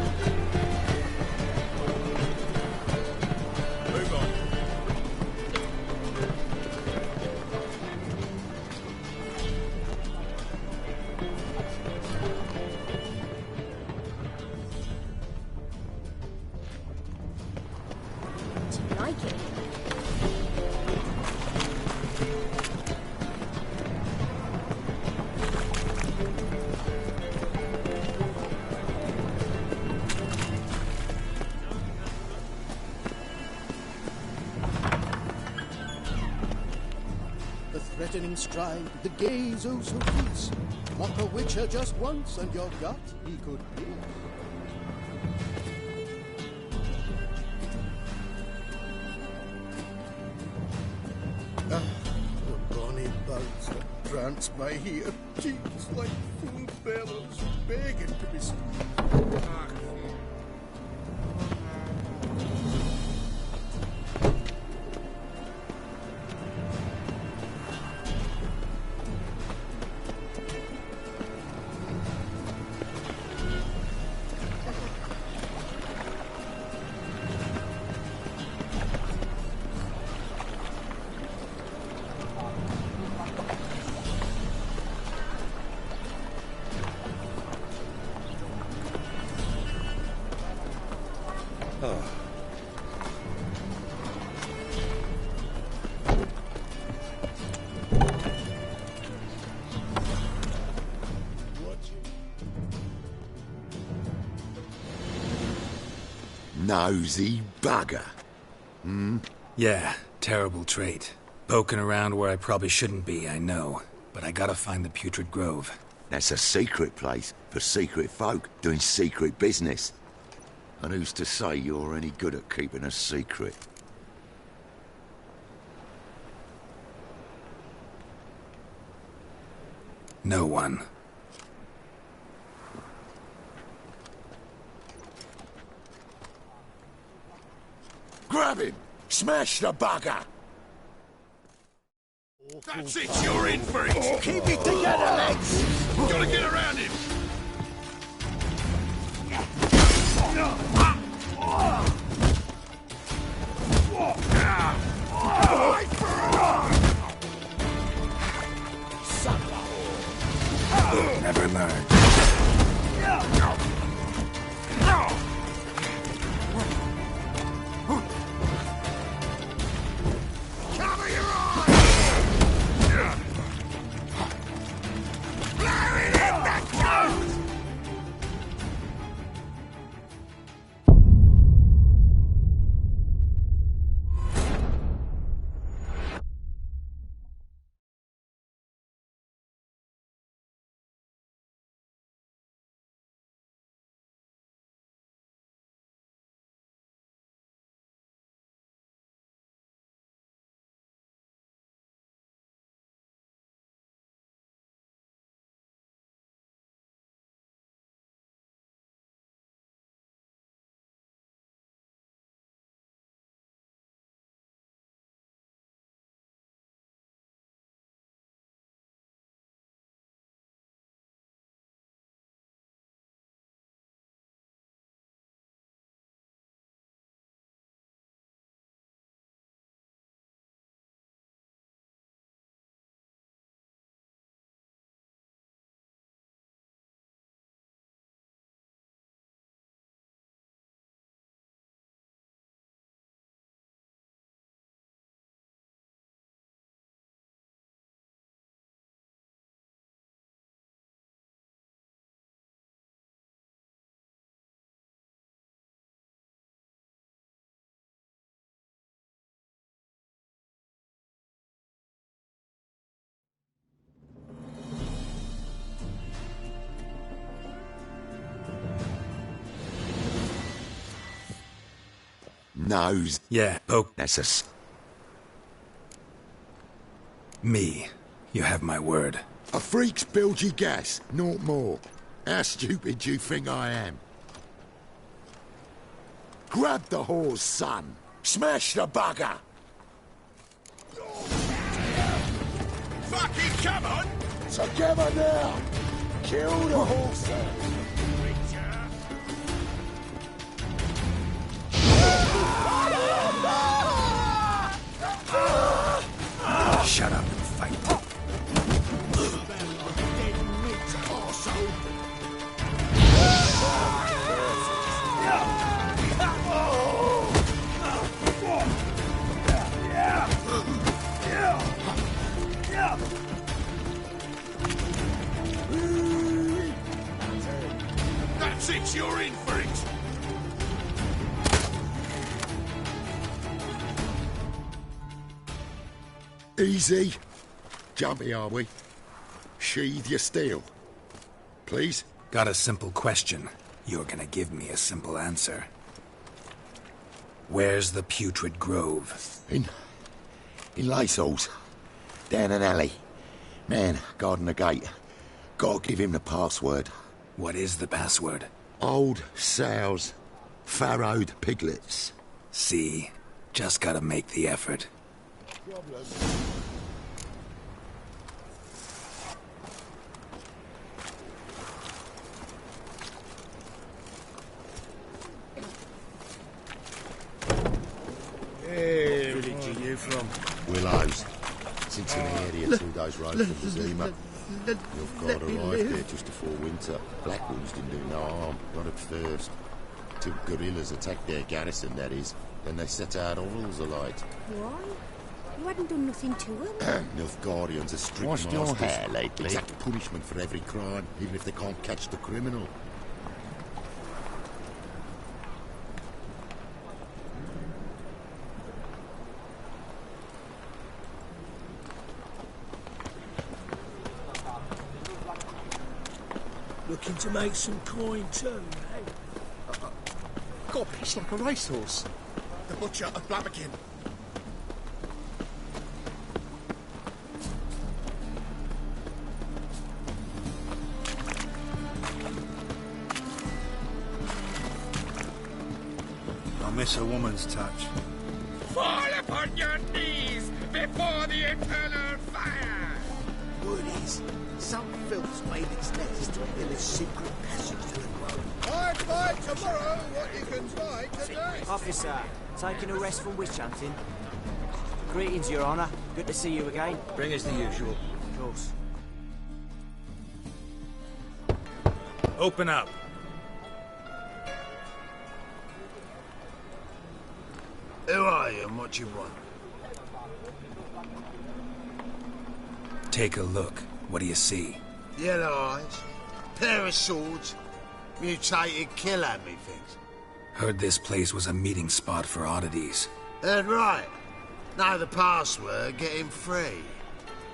Move on. Do you like it? The threatening stride, the gaze oh so fierce. Mock a witcher just once, and your gut he could pierce. Ah, the bonny bugs that prance by here, cheeks like full bellows, begging to be squeezed. Ah, Nosy bugger. Yeah, terrible trait. Poking around where I probably shouldn't be, I know. But I gotta find the Putrid Grove. That's a secret place for secret folk doing secret business. And who's to say you're any good at keeping a secret? No one. Grab him! Smash the bugger! That's it, you're in for it! Keep it together, lads! Gotta get around him! Never learned. nose. Yeah, poke. That's a... Me. You have my word. A freak's bilgy gas, not more. How stupid do you think I am? Grab the horse, son. Smash the bugger. Fucking come on! Together now. Kill the horse, son. Shut up and fight. That's it, you're in for it! Easy. Jumpy, are we? Sheathe your steel. Please? Got a simple question. You're gonna give me a simple answer. Where's the putrid grove? In Lacells. Down an alley. Man, guarding the gate. Gotta give him the password. What is the password? Old sows. Farrowed piglets. See? Just gotta make the effort. Hey, village are you from? Willows. Since in the area 2 days ride from the Zima. You've got arrived there just before winter. Black Wolves didn't do no harm, not at first. Till guerrillas attacked their garrison, that is. Then they set out orals alight. Why? You hadn't done nothing to them. Nilfgaardians are strict Washed masters. your hair lately? Exact punishment for every crime, even if they can't catch the criminal. Looking to make some coin too, eh? Got a piece like a racehorse. The butcher of Blaviken. I miss a woman's touch. Fall upon your knees before the eternal fire! Word is, some filth's made its nest in a secret passage to the grove. I'd fight tomorrow what you can fight today. Officer, taking a rest from witch hunting. Greetings, Your Honour. Good to see you again. Bring us the usual. Of course. Open up. Who are you and what you want? Take a look. What do you see? Yellow eyes, pair of swords, mutated killer, methinks. Heard this place was a meeting spot for oddities. Heard right. Know the password, get him free.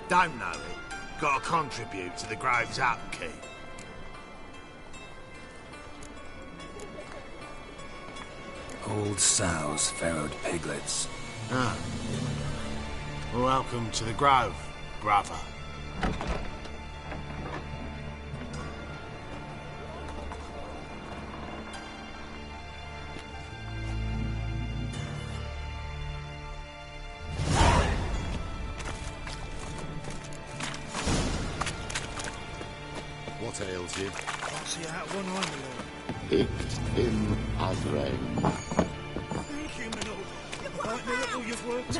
Don't know it, gotta contribute to the grove's upkeep. Old sows, farrowed piglets. Ah. Welcome to the grove, brother. What ails you? Can't see out one eye, my lord. Icht im Adre. Thank you, my lord. Might know that all you've worked.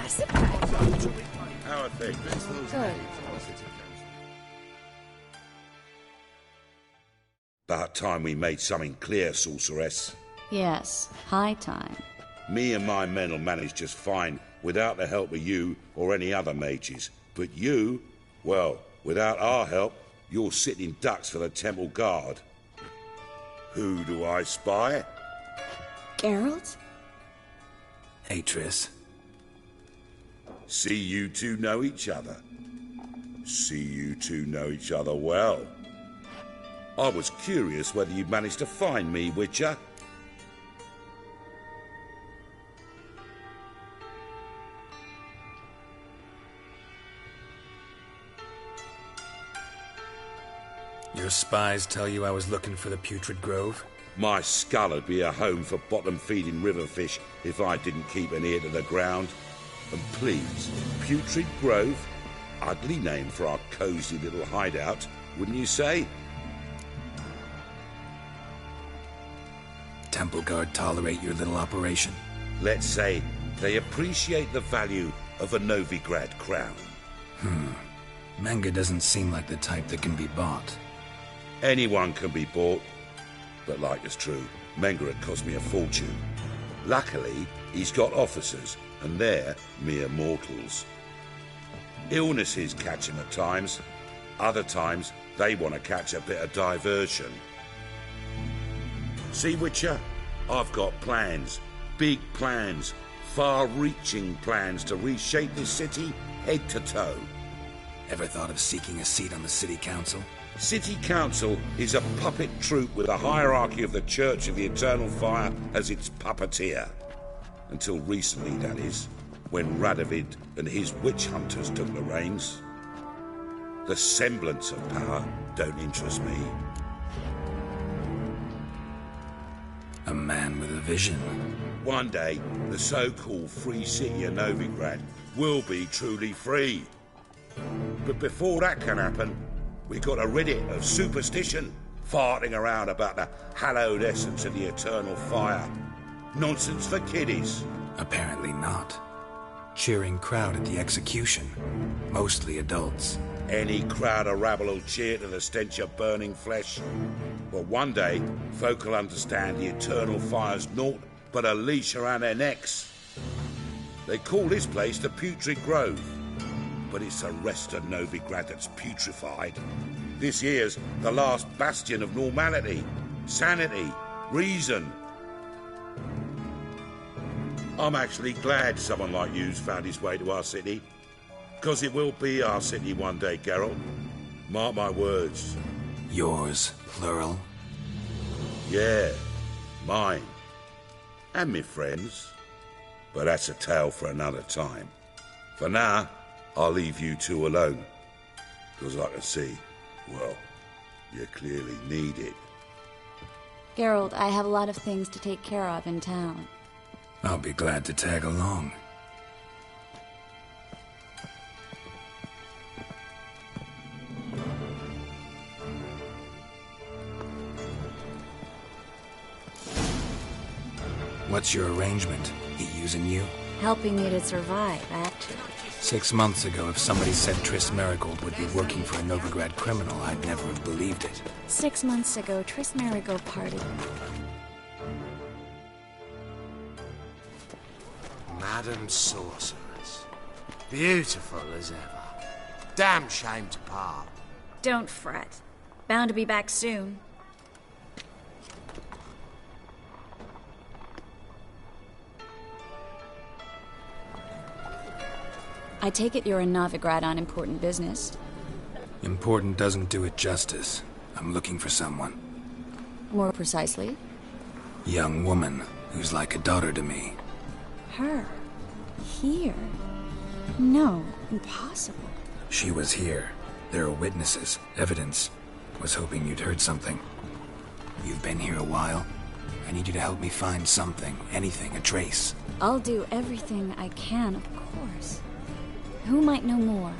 How are things? Good. About time we made something clear, sorceress. Yes, high time. Me and my men will manage just fine without the help of you or any other mages. But you, well, without our help, you're sitting ducks for the temple guard. Who do I spy? Geralt? Atris. See you two know each other. See you two know each other well. I was curious whether you'd managed to find me, Witcher. Your spies tell you I was looking for the Putrid Grove? My skull'd be a home for bottom-feeding river fish if I didn't keep an ear to the ground. And please, Putrid Grove? Ugly name for our cosy little hideout, wouldn't you say? Temple Guard tolerate your little operation? Let's say they appreciate the value of a Novigrad crown. Menga doesn't seem like the type that can be bought. Anyone can be bought. But like it's true, Menga had cost me a fortune. Luckily, he's got officers, and they're mere mortals. Illnesses catch him at times. Other times, they want to catch a bit of diversion. See, Witcher? I've got plans. Big plans. Far-reaching plans to reshape this city head to toe. Ever thought of seeking a seat on the city council? City Council is a puppet troupe with a hierarchy of the Church of the Eternal Fire as its puppeteer. Until recently, that is, when Radovid and his witch hunters took the reins. The semblance of power don't interest me. A man with a vision. One day, the so-called free city of Novigrad will be truly free. But before that can happen, we got to rid it of superstition, farting around about the hallowed essence of the eternal fire. Nonsense for kiddies. Apparently not. Cheering crowd at the execution. Mostly adults. Any crowd or rabble will cheer to the stench of burning flesh. But one day, folk will understand the eternal fire's naught but a leash around their necks. They call this place the Putrid Grove. But it's the rest of Novigrad that's putrefied. This here's the last bastion of normality, sanity, reason. I'm actually glad someone like you's found his way to our city. Because it will be our city one day, Geralt. Mark my words. Yours, plural? Yeah, mine. And me friends. But that's a tale for another time. For now, I'll leave you two alone. Because I can see, well, you clearly need it. Geralt, I have a lot of things to take care of in town. I'll be glad to tag along. What's your arrangement? He using you? Helping me to survive, actually. 6 months ago, if somebody said Triss Marigold would be working for a Novigrad criminal, I'd never have believed it. 6 months ago, Triss Marigold partied. Madam Sorceress. Beautiful as ever. Damn shame to part. Don't fret. Bound to be back soon. I take it you're in Novigrad on important business. Important doesn't do it justice. I'm looking for someone. More precisely? Young woman who's like a daughter to me. Her? Here? No, impossible. She was here. There are witnesses, evidence. Was hoping you'd heard something. You've been here a while. I need you to help me find something, anything, a trace. I'll do everything I can, of course. Who might know more?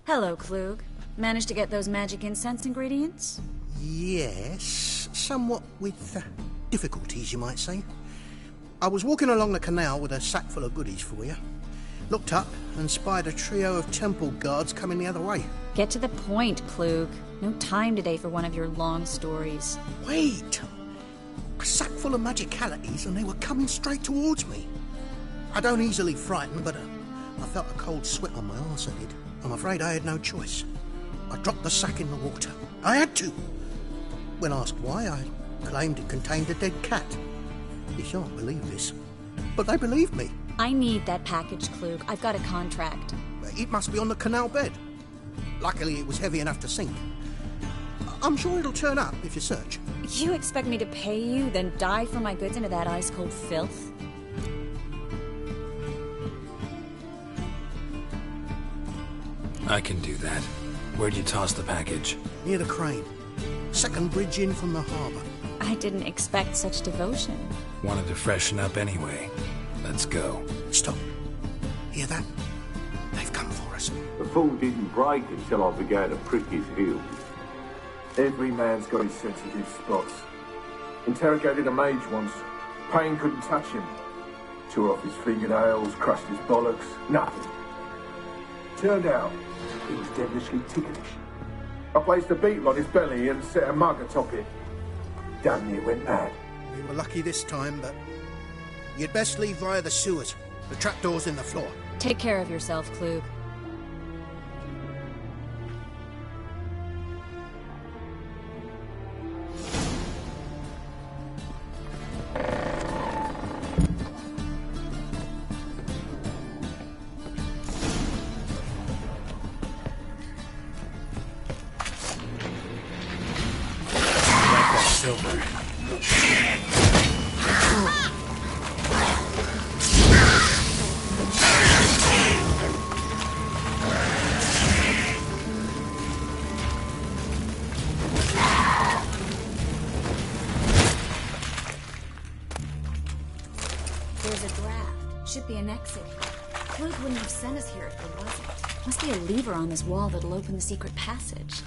Hello, Klug. Managed to get those magic incense ingredients? Yes, somewhat with difficulties, you might say. I was walking along the canal with a sack full of goodies for you. Looked up and spied a trio of temple guards coming the other way. Get to the point, Klug. No time today for one of your long stories. Wait! A sack full of magicalities and they were coming straight towards me. I don't easily frighten, but I felt a cold sweat on my arse, I did. I'm afraid I had no choice. I dropped the sack in the water. I had to. When asked why, I claimed it contained a dead cat. You shan't believe this, but they believed me. I need that package, Klug. I've got a contract. It must be on the canal bed. Luckily, it was heavy enough to sink. I'm sure it'll turn up if you search. You expect me to pay you, then dive for my goods into that ice-cold filth? I can do that. Where'd you toss the package? Near the crane. Second bridge in from the harbour. I didn't expect such devotion. Wanted to freshen up anyway. Let's go. Stop. Hear that? They've come for us. The fall didn't break until I began to prick his heels. Every man's got his sensitive spots. Interrogated a mage once. Pain couldn't touch him. Tore off his fingernails, crushed his bollocks. Nothing. Turned out, he was devilishly ticklish. I placed a beetle on his belly and set a mug atop it. Damn near went mad. We were lucky this time, but you'd best leave via the sewers. The trapdoor's in the floor. Take care of yourself, Klug. There's a draft. Should be an exit. Klug wouldn't have sent us here if there wasn't. Must be a lever on this wall that'll open the secret passage.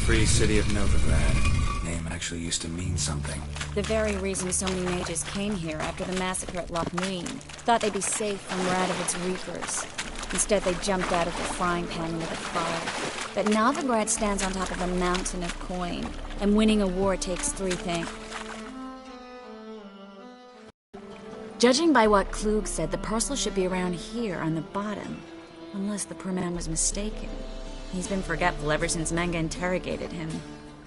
Free City of Novigrad. Name actually used to mean something. The very reason so many mages came here after the massacre at Loch Neen. Thought they'd be safe from Radovic's reapers. Instead, they jumped out of the frying pan into the fire. But Novigrad stands on top of a mountain of coin, and winning a war takes three things. Judging by what Klug said, the parcel should be around here on the bottom. Unless the poor man was mistaken. He's been forgetful ever since Manga interrogated him.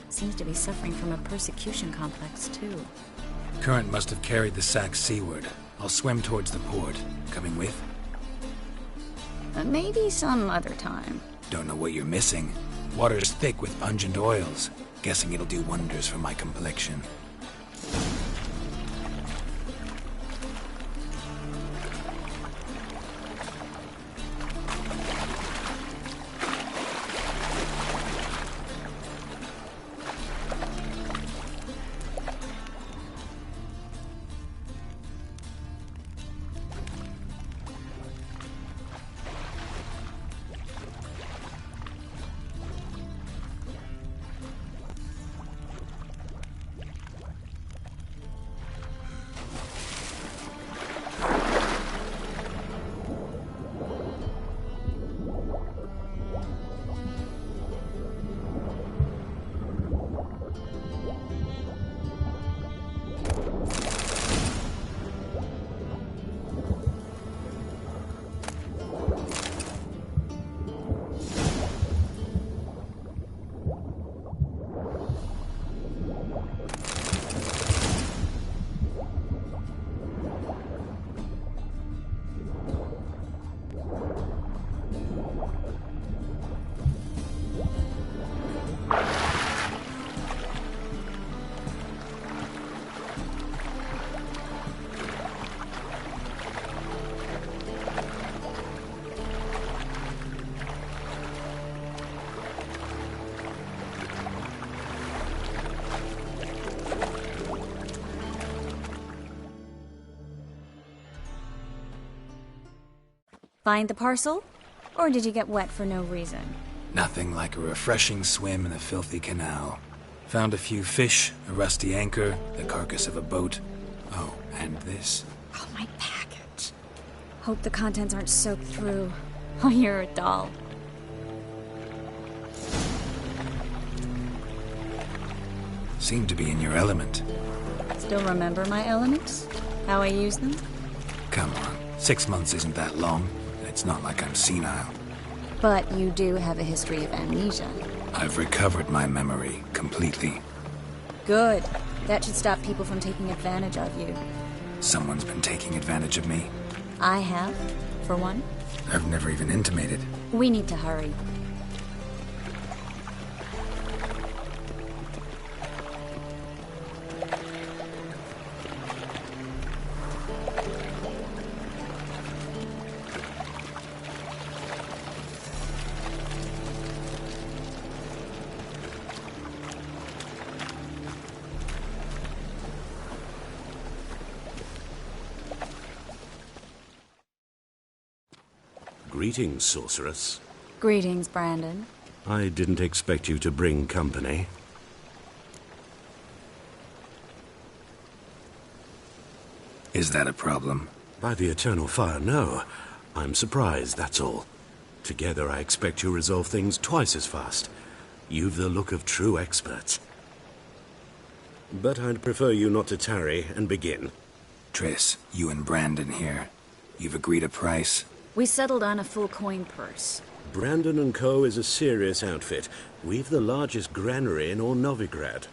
Seems to be suffering from a persecution complex, too. Current must have carried the sack seaward. I'll swim towards the port. Coming with? Maybe some other time. Don't know what you're missing. Water's thick with pungent oils. Guessing it'll do wonders for my complexion. Find the parcel? Or did you get wet for no reason? Nothing like a refreshing swim in a filthy canal. Found a few fish, a rusty anchor, the carcass of a boat. Oh, and this. Oh, my package. Hope the contents aren't soaked through. Oh, you're a doll. Seem to be in your element. Still remember my elements? How I use them? Come on, 6 months isn't that long, and it's not like I'm senile. But you do have a history of amnesia. I've recovered my memory completely. Good. That should stop people from taking advantage of you. Someone's been taking advantage of me. I have, for one. I've never even intimated. We need to hurry. Greetings, sorceress. Greetings, Brandon. I didn't expect you to bring company. Is that a problem? By the eternal fire, no. I'm surprised, that's all. Together, I expect you'll resolve things twice as fast. You've the look of true experts. But I'd prefer you not to tarry and begin. Triss, you and Brandon here. You've agreed a price? We settled on a full coin purse. Brandon & Co. is a serious outfit. We've the largest granary in all Novigrad.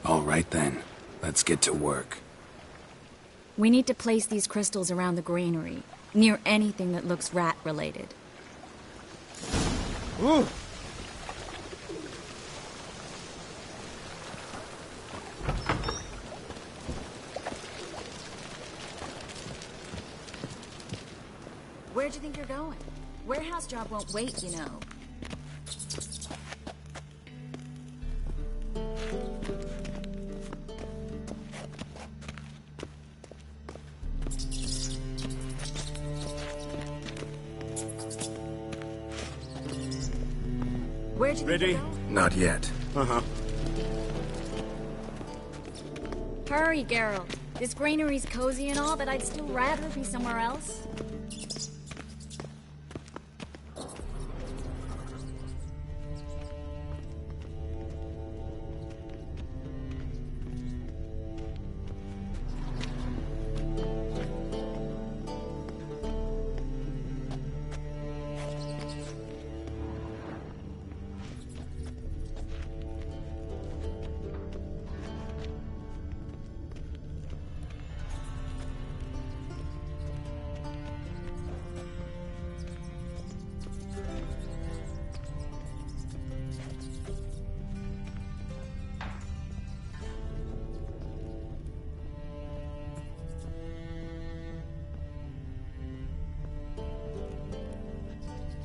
All right then. Let's get to work. We need to place these crystals around the granary, near anything that looks rat-related. Ooh! Where'd you think you're going? Warehouse job won't wait, you know. Where'd you think you're going? Not yet. Uh-huh. Hurry, Geralt. This granary's cozy and all, but I'd still rather be somewhere else.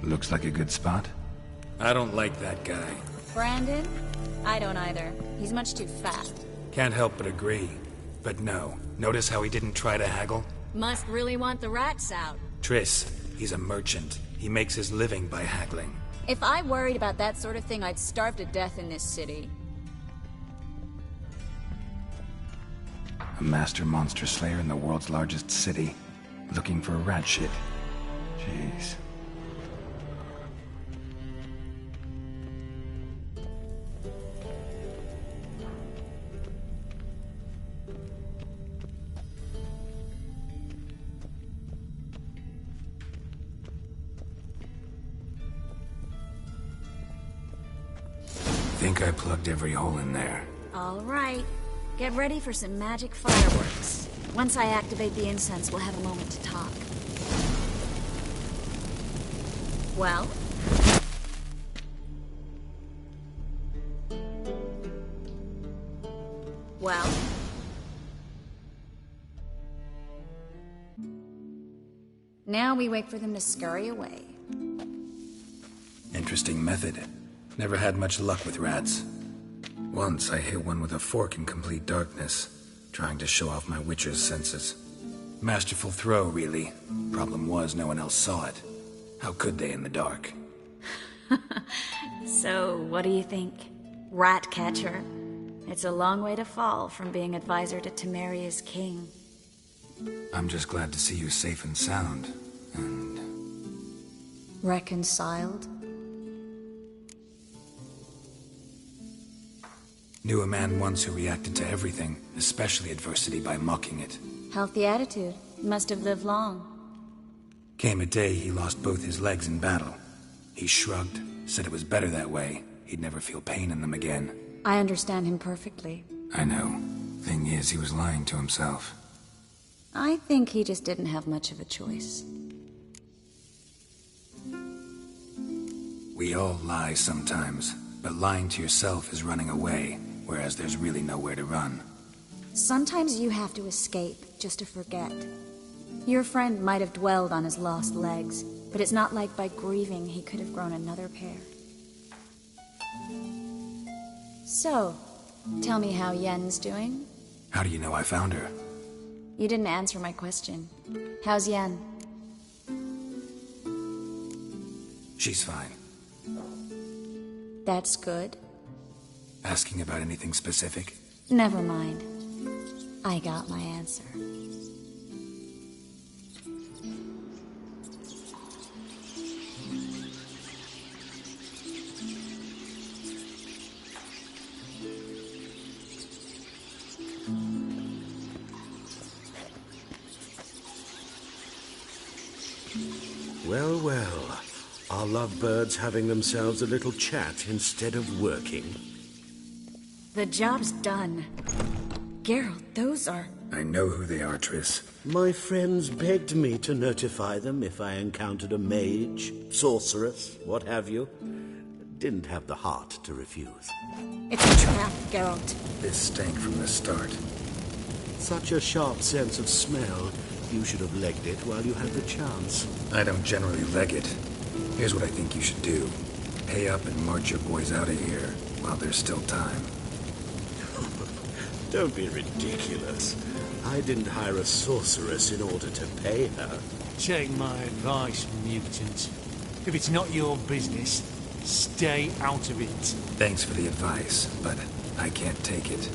Looks like a good spot. I don't like that guy. Brandon? I don't either. He's much too fat. Can't help but agree. But no. Notice how he didn't try to haggle? Must really want the rats out. Triss, he's a merchant. He makes his living by haggling. If I worried about that sort of thing, I'd starve to death in this city. A master monster slayer in the world's largest city. Looking for rat shit. Jeez. Think I plugged every hole in there. All right. Get ready for some magic fireworks. Once I activate the incense, we'll have a moment to talk. Well? Well? Now we wait for them to scurry away. Interesting method. Never had much luck with rats. Once I hit one with a fork in complete darkness, trying to show off my witcher's senses. Masterful throw, really. Problem was, no one else saw it. How could they in the dark? So, what do you think? Rat catcher? It's a long way to fall from being advisor to Temeria's king. I'm just glad to see you safe and sound, and... Reconciled? Knew a man once who reacted to everything, especially adversity, by mocking it. Healthy attitude. Must have lived long. Came a day he lost both his legs in battle. He shrugged, said it was better that way. He'd never feel pain in them again. I understand him perfectly. I know. Thing is, he was lying to himself. I think he just didn't have much of a choice. We all lie sometimes, but lying to yourself is running away, whereas there's really nowhere to run. Sometimes you have to escape, just to forget. Your friend might have dwelled on his lost legs, but it's not like by grieving he could have grown another pair. So, tell me how Yen's doing? How do you know I found her? You didn't answer my question. How's Yen? She's fine. That's good. Asking about anything specific? Never mind. I got my answer. Well, well. Are lovebirds having themselves a little chat instead of working? The job's done. Geralt, those are... I know who they are, Triss. My friends begged me to notify them if I encountered a mage, sorceress, what have you. Didn't have the heart to refuse. It's a trap, Geralt. This stank from the start. Such a sharp sense of smell. You should have legged it while you had the chance. I don't generally leg it. Here's what I think you should do. Pay up and march your boys out of here while there's still time. Don't be ridiculous. I didn't hire a sorceress in order to pay her. Take my advice, mutant. If it's not your business, stay out of it. Thanks for the advice, but I can't take it.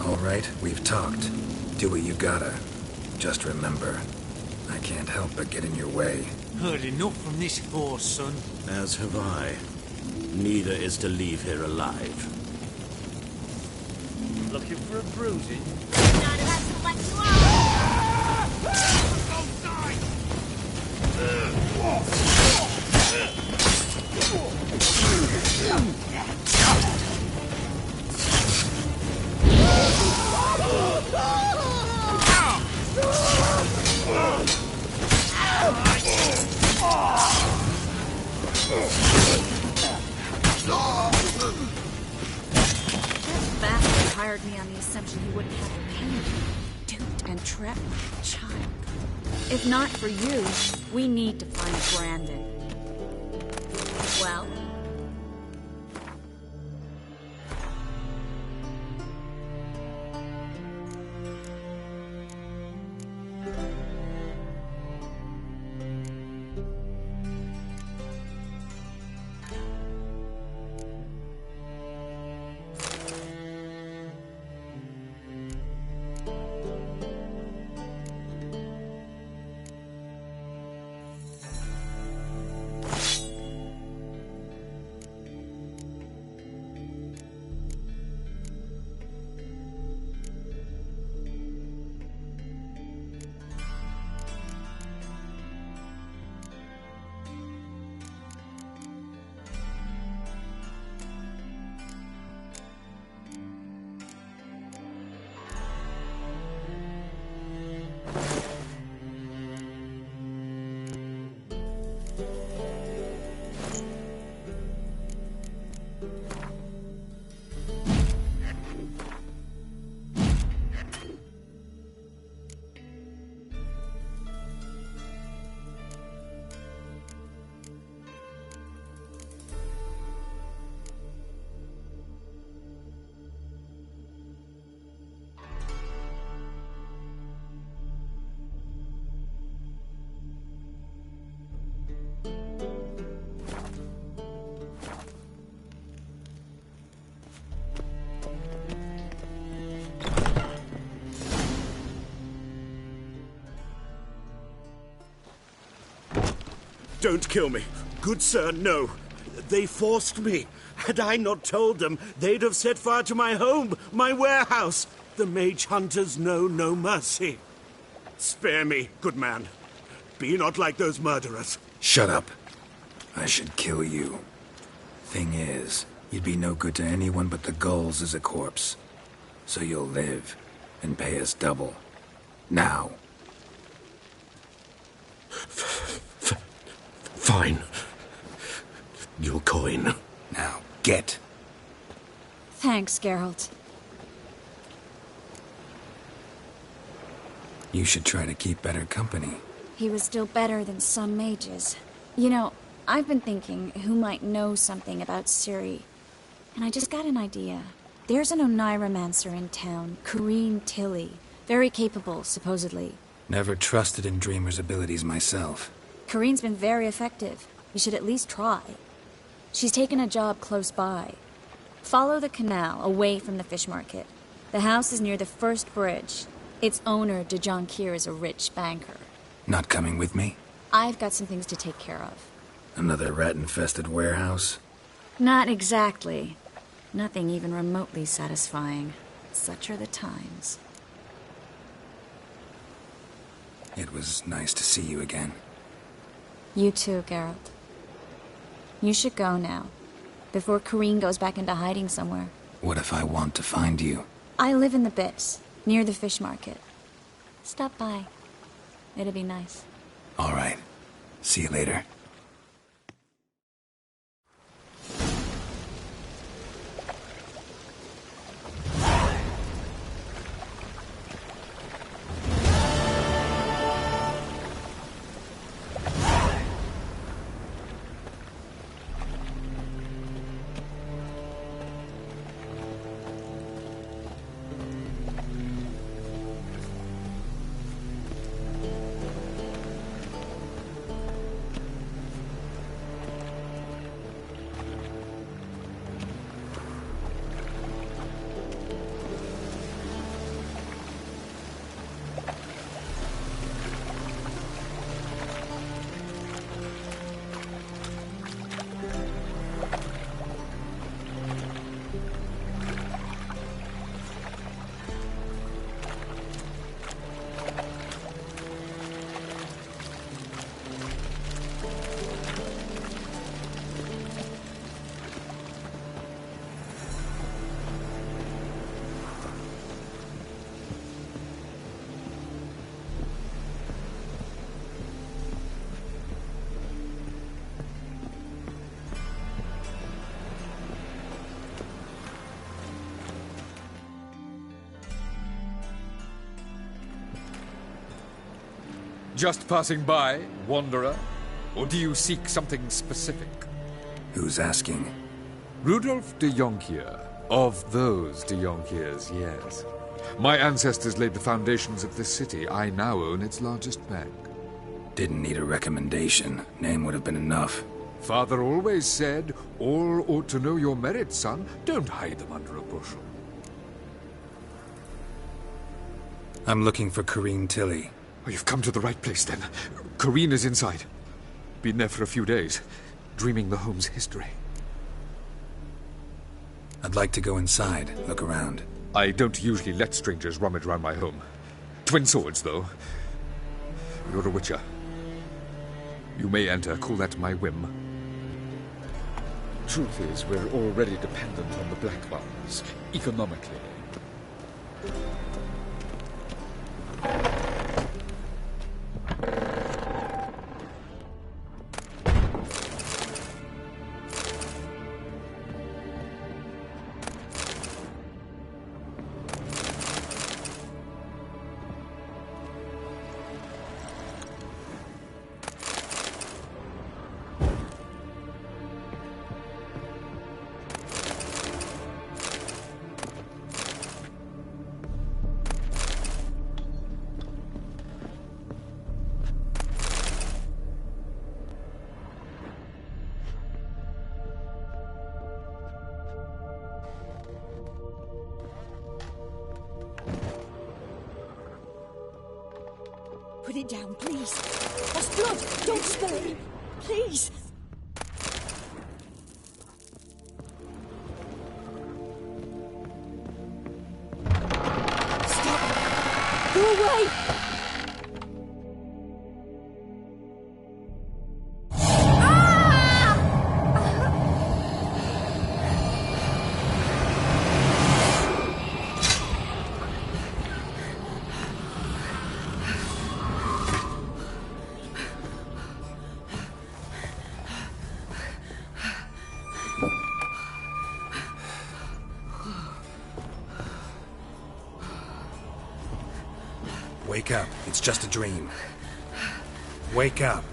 All right, we've talked. Do what you gotta. Just remember, I can't help but get in your way. Heard enough from this horse, son. As have I. Neither is to leave here alive. Looking for a bruising? Bastard hired me on the assumption he wouldn't have a pain. Duped and trapped like a child. If not for you, we need to find Brandon. Well? Don't kill me. Good sir, no. They forced me. Had I not told them, they'd have set fire to my home, my warehouse. The mage hunters know no mercy. Spare me, good man. Be not like those murderers. Shut up. I should kill you. Thing is, you'd be no good to anyone but the gulls as a corpse. So you'll live and pay us double. Now. Fine. Your coin. Now, get. Thanks, Geralt. You should try to keep better company. He was still better than some mages. You know, I've been thinking who might know something about Ciri. And I just got an idea. There's an Oneiromancer in town, Corrine Tilly. Very capable, supposedly. Never trusted in Dreamer's abilities myself. Corrine's been very effective. We should at least try. She's taken a job close by. Follow the canal, away from the fish market. The house is near the first bridge. Its owner, de Jonquier, is a rich banker. Not coming with me? I've got some things to take care of. Another rat-infested warehouse? Not exactly. Nothing even remotely satisfying. Such are the times. It was nice to see you again. You too, Geralt. You should go now, before Corrine goes back into hiding somewhere. What if I want to find you? I live in the Bits, near the fish market. Stop by. It'll be nice. All right. See you later. Just passing by, wanderer? Or do you seek something specific? Who's asking? Rudolf de Jonquier. Of those de Jonquiers, yes. My ancestors laid the foundations of this city. I now own its largest bank. Didn't need a recommendation. Name would have been enough. Father always said, all ought to know your merits, son. Don't hide them under a bushel. I'm looking for Corrine Tilly. Oh, you've come to the right place, then. Corrine is inside. Been there for a few days, dreaming the home's history. I'd like to go inside, look around. I don't usually let strangers rummage around my home. Twin swords, though. You're a witcher. You may enter, call that my whim. Truth is, we're already dependent on the Black Ones, economically. Put it down, please. That's blood. Don't spill it. Please. Stop. Go away. Wake up. It's just a dream. Wake up.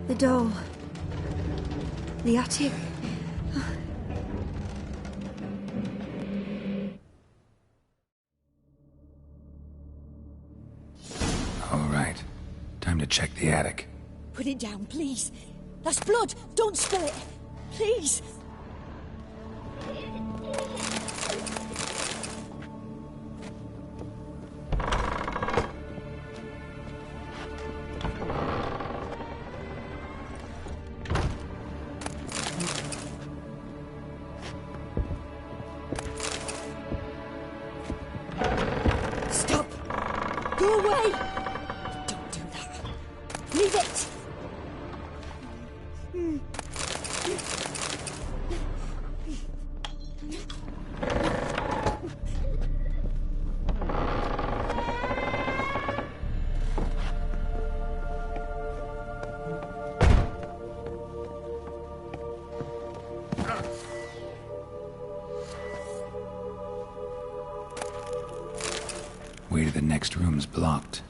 The door. The attic. All right. Time to check the attic. Put it down, please. That's blood. Don't spill it. Please. Stop. Go away. Don't do that. Leave it. Way to the next room's blocked.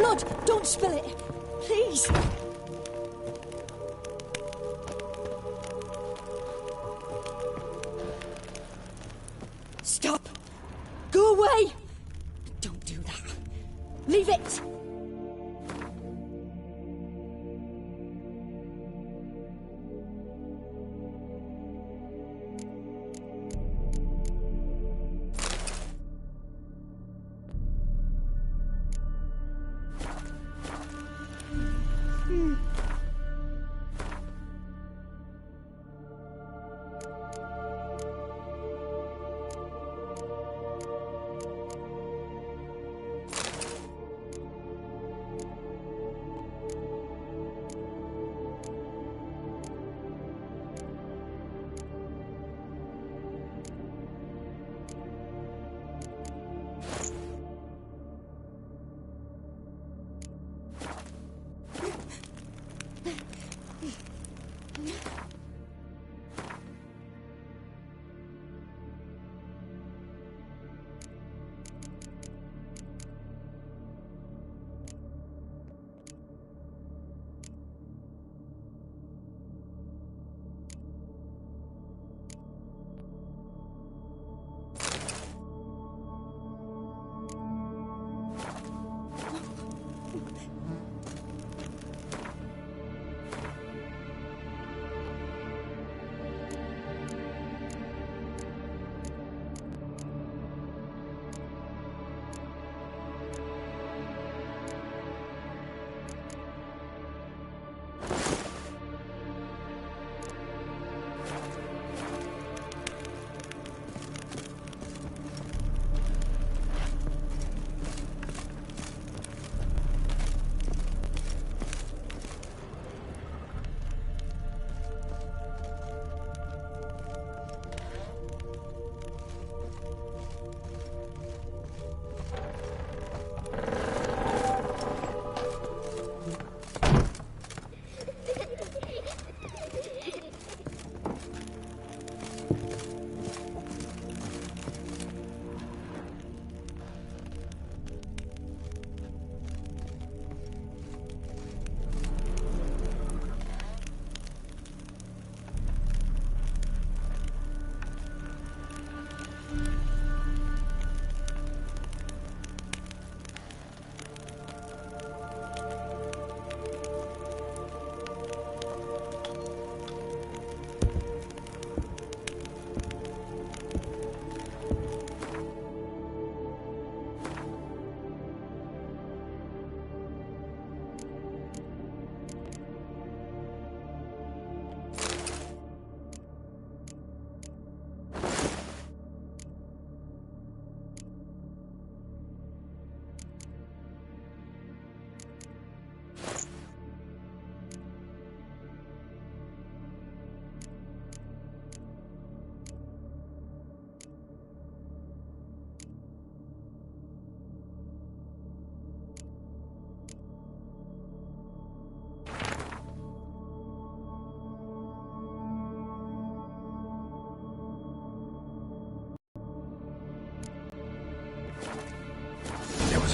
blood! Don't spill it! Please! Stop! Go away! Don't do that. Leave it!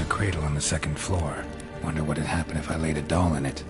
Cradle on the second floor. Wonder what would happen if I laid a doll in it.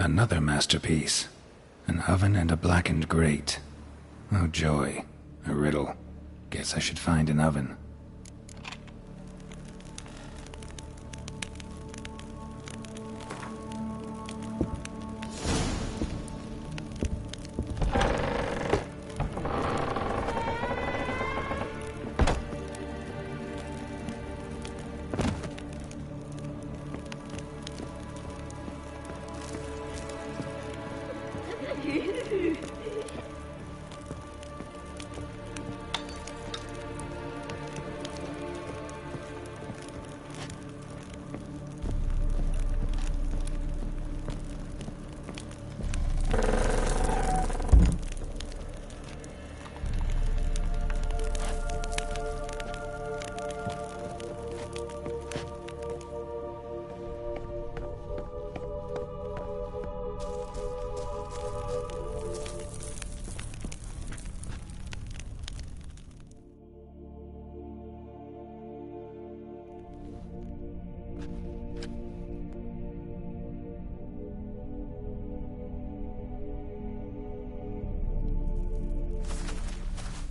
Another masterpiece. An oven and a blackened grate. Oh joy. A riddle. Guess I should find an oven.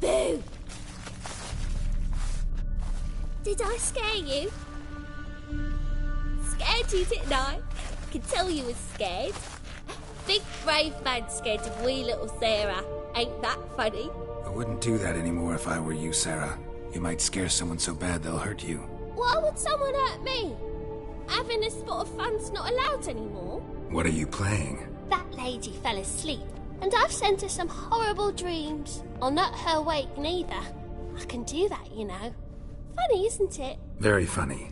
Boo! Did I scare you? Scared you, didn't I? I could tell you was scared. Big brave man scared of wee little Sarah. Ain't that funny? I wouldn't do that anymore if I were you, Sarah. You might scare someone so bad they'll hurt you. Why would someone hurt me? Having a spot of fun's not allowed anymore. What are you playing? That lady fell asleep, and I've sent her some horrible dreams. I'll not her wake neither. I can do that, you know. Funny, isn't it? Very funny.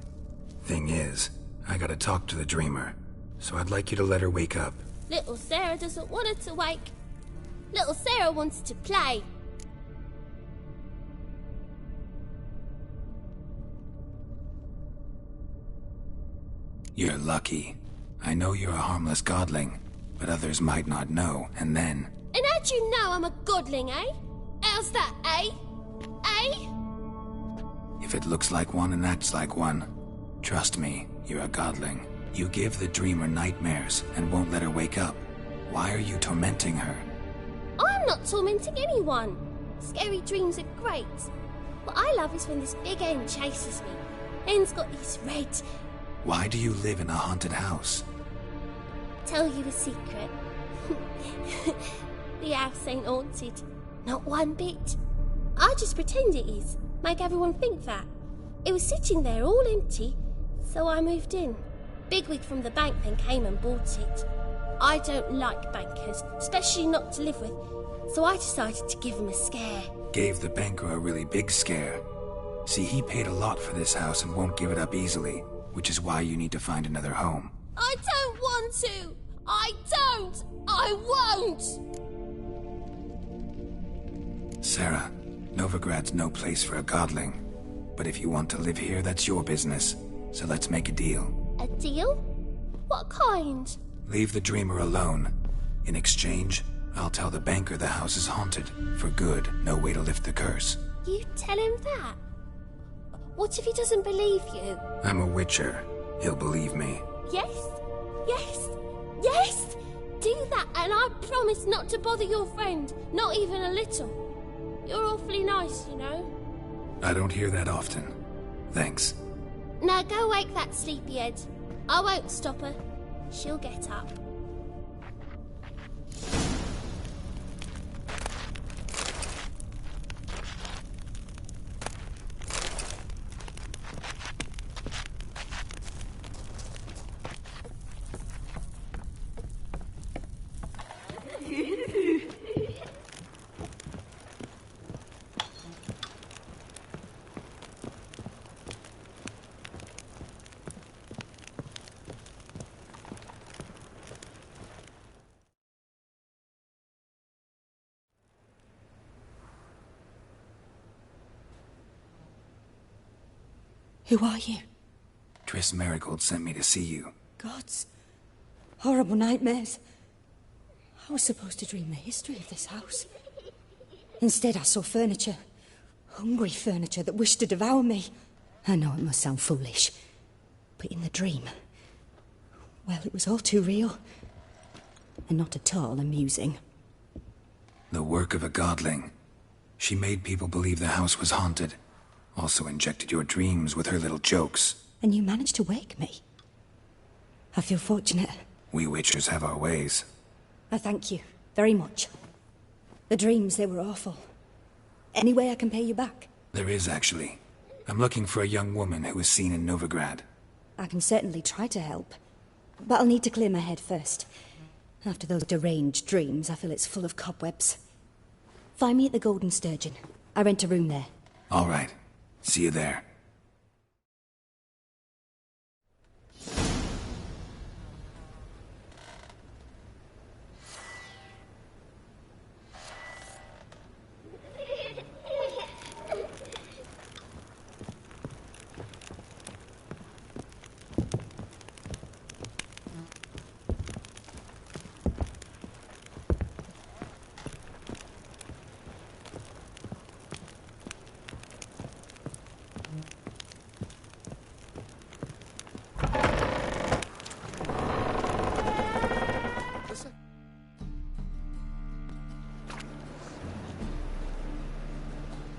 Thing is, I gotta talk to the dreamer, so I'd like you to let her wake up. Little Sarah doesn't want her to wake. Little Sarah wants to play. You're lucky. I know you're a harmless godling, but others might not know, and then... And how'd you know I'm a godling, eh? How's that, eh? Eh? If it looks like one and acts like one, trust me, you're a godling. You give the dreamer nightmares and won't let her wake up. Why are you tormenting her? I'm not tormenting anyone. Scary dreams are great. What I love is when this big hen chases me. Hen's got these red... Why do you live in a haunted house? Tell you a secret. The house ain't haunted. Not one bit. I just pretend it is. Make everyone think that. It was sitting there all empty, so I moved in. Bigwig from the bank then came and bought it. I don't like bankers, especially not to live with, so I decided to give him a scare. Gave the banker a really big scare. See, he paid a lot for this house and won't give it up easily, which is why you need to find another home. I don't want to! I don't! I won't! Sarah, Novigrad's no place for a godling. But if you want to live here, that's your business. So let's make a deal. A deal? What kind? Leave the dreamer alone. In exchange, I'll tell the banker the house is haunted. For good, no way to lift the curse. You tell him that? What if he doesn't believe you? I'm a witcher. He'll believe me. Yes? Yes? Yes! Do that, and I promise not to bother your friend. Not even a little. You're awfully nice, you know. I don't hear that often. Thanks. Now go wake that sleepyhead. I won't stop her. She'll get up. Who are you? Triss Marigold sent me to see you. Gods. Horrible nightmares. I was supposed to dream the history of this house. Instead, I saw furniture. Hungry furniture that wished to devour me. I know it must sound foolish, but in the dream, well, it was all too real. and not at all amusing. The work of a godling. She made people believe the house was haunted. Also injected your dreams with her little jokes. And you managed to wake me. I feel fortunate. We witchers have our ways. I thank you very much. The dreams, they were awful. Any way I can pay you back? There is, actually. I'm looking for a young woman who was seen in Novigrad. I can certainly try to help. But I'll need to clear my head first. After those deranged dreams, I feel it's full of cobwebs. Find me at the Golden Sturgeon. I rent a room there. All right. See you there.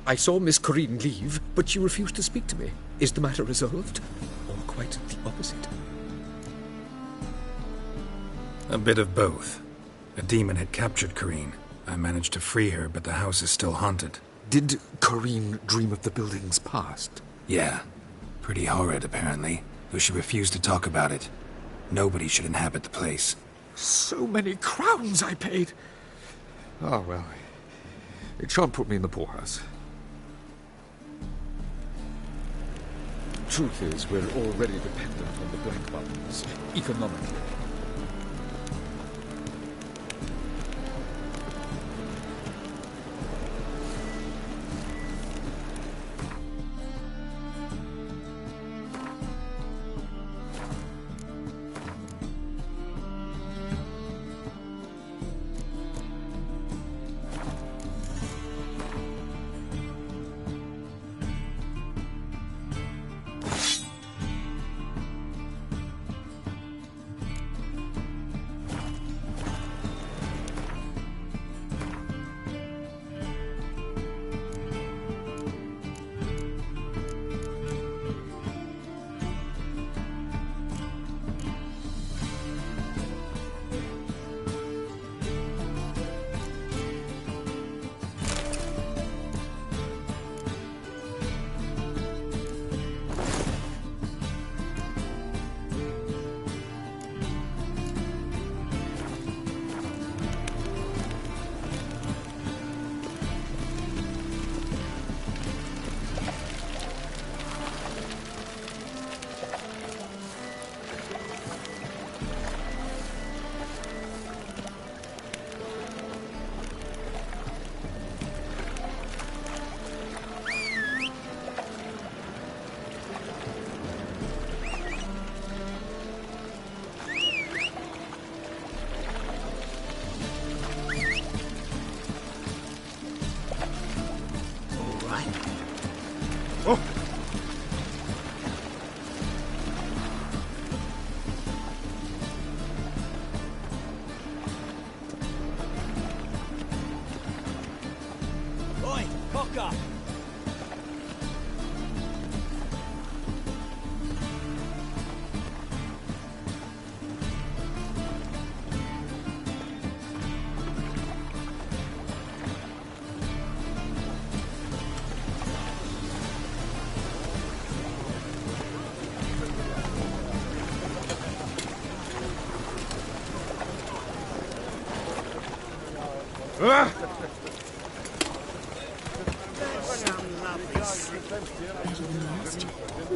I saw Miss Corinne leave, but she refused to speak to me. Is the matter resolved? Or quite the opposite? A bit of both. A demon had captured Corinne. I managed to free her, but the house is still haunted. Did Corinne dream of the building's past? Yeah. Pretty horrid, apparently, though she refused to talk about it. Nobody should inhabit the place. So many crowns I paid! Oh, well. It shan't put me in the poorhouse. Truth is, we're already dependent on the blank buttons, economically.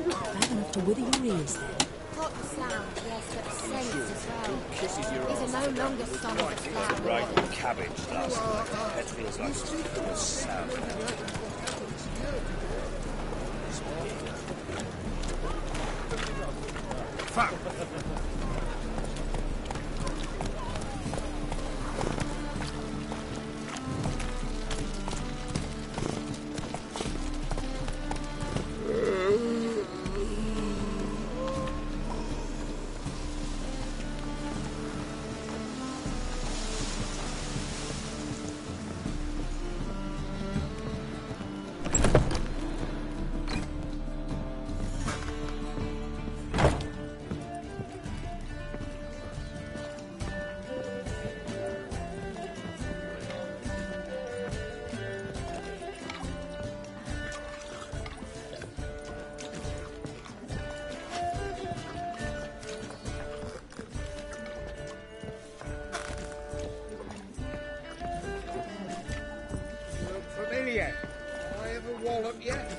Bad enough to wither your ears then. Hot sound, yes, but sense as well. These are no longer songs of flower. Right, cabbage last night. That feels like full of sound. Fuck! all up yet?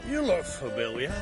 You look familiar.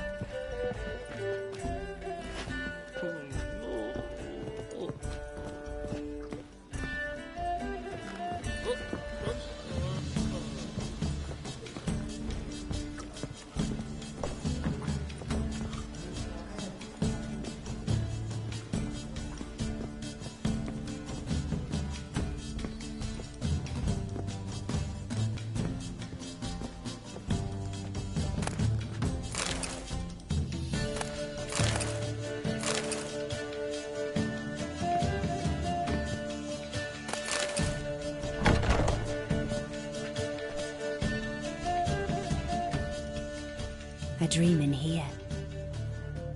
A dream in here.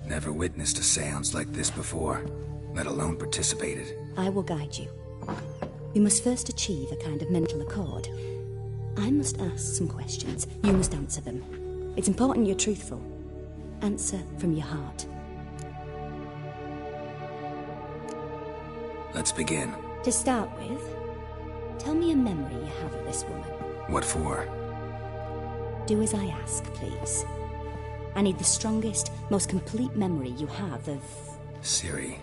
Never witnessed a seance like this before, let alone participated. I will guide you. You must first achieve a kind of mental accord. I must ask some questions. You must answer them. It's important you're truthful. Answer from your heart. Let's begin. To start with, tell me a memory you have of this woman. What for? Do as I ask, please. I need the strongest, most complete memory you have of... Ciri.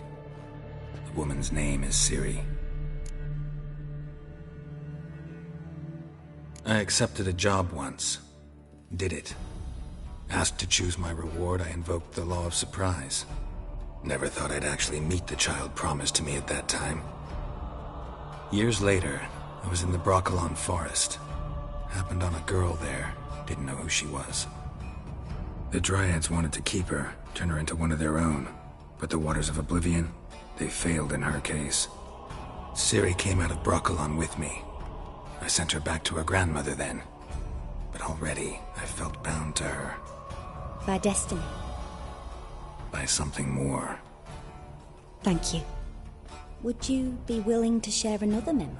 The woman's name is Ciri. I accepted a job once. Did it. Asked to choose my reward, I invoked the law of surprise. Never thought I'd actually meet the child promised to me at that time. Years later, I was in the Broccolon forest. Happened on a girl there. Didn't know who she was. The Dryads wanted to keep her, turn her into one of their own. But the Waters of Oblivion, they failed in her case. Ciri came out of Broccolon with me. I sent her back to her grandmother then. But already, I felt bound to her. By destiny. By something more. Thank you. Would you be willing to share another memory?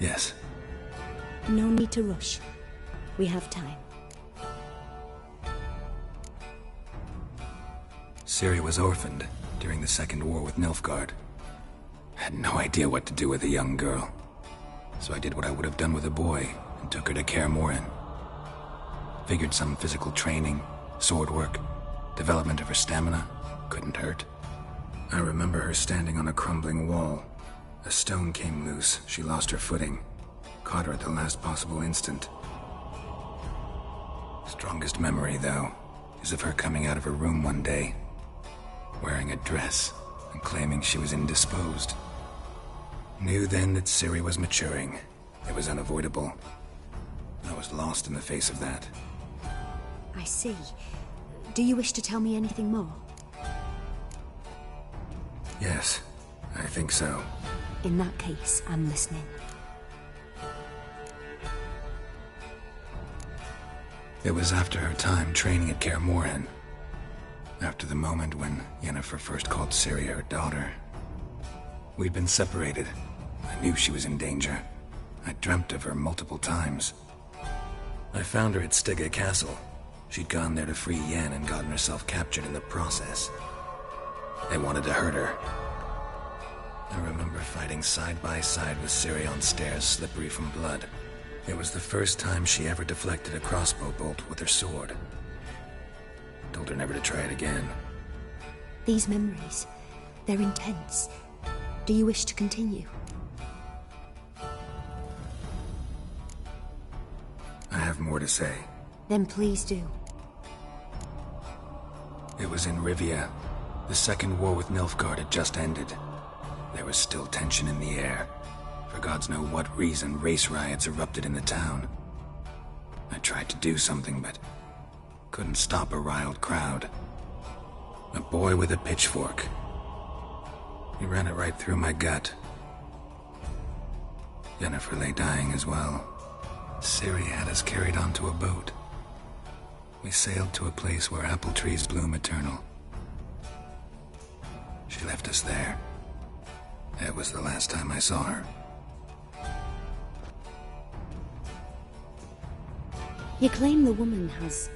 Yes. No need to rush. We have time. Ciri was orphaned during the Second War with Nilfgaard. Had no idea what to do with a young girl. So I did what I would have done with a boy and took her to Kaer Morhen. Figured some physical training, sword work, development of her stamina couldn't hurt. I remember her standing on a crumbling wall. A stone came loose. She lost her footing. Caught her at the last possible instant. Strongest memory, though, is of her coming out of her room one day, wearing a dress and claiming she was indisposed. Knew then that Ciri was maturing. It was unavoidable. I was lost in the face of that. I see. Do you wish to tell me anything more? Yes, I think so. In that case, I'm listening. It was after her time training at Kaer Morhen. After the moment when Yennefer first called Ciri her daughter. We'd been separated. I knew she was in danger. I dreamt of her multiple times. I found her at Stygga Castle. She'd gone there to free Yen and gotten herself captured in the process. They wanted to hurt her. I remember fighting side by side with Ciri on stairs slippery from blood. It was the first time she ever deflected a crossbow bolt with her sword. Told her never to try it again. These memories, they're intense. Do you wish to continue? I have more to say. Then please do. It was in Rivia. The Second War with Nilfgaard had just ended. There was still tension in the air. For gods know what reason, race riots erupted in the town. I tried to do something, but couldn't stop a riled crowd. A boy with a pitchfork. He ran it right through my gut. Jennifer lay dying as well. Ciri had us carried onto a boat. We sailed to a place where apple trees bloom eternal. She left us there. That was the last time I saw her. You claim the woman has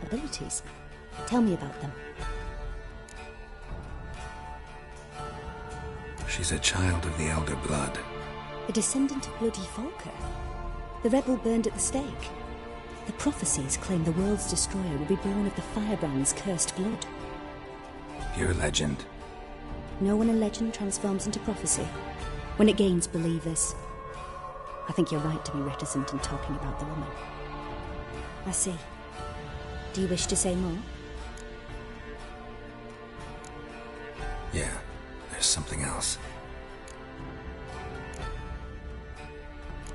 abilities. Tell me about them. She's a child of the Elder Blood. A descendant of bloody Falker. The rebel burned at the stake. The prophecies claim the world's destroyer will be born of the Firebrand's cursed blood. Pure legend. Know when a legend transforms into prophecy? When it gains believers. I think you're right to be reticent in talking about the woman. I see. Do you wish to say more? Yeah, there's something else.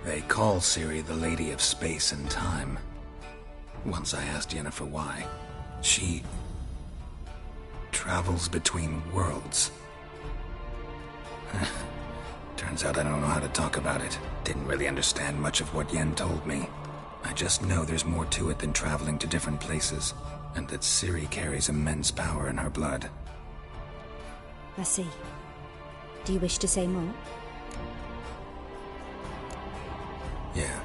They call Ciri the Lady of Space and Time. Once I asked Jennifer why. She travels between worlds. Turns out I don't know how to talk about it. Didn't really understand much of what Yen told me. I just know there's more to it than traveling to different places, and that Ciri carries immense power in her blood. I see. Do you wish to say more? Yeah,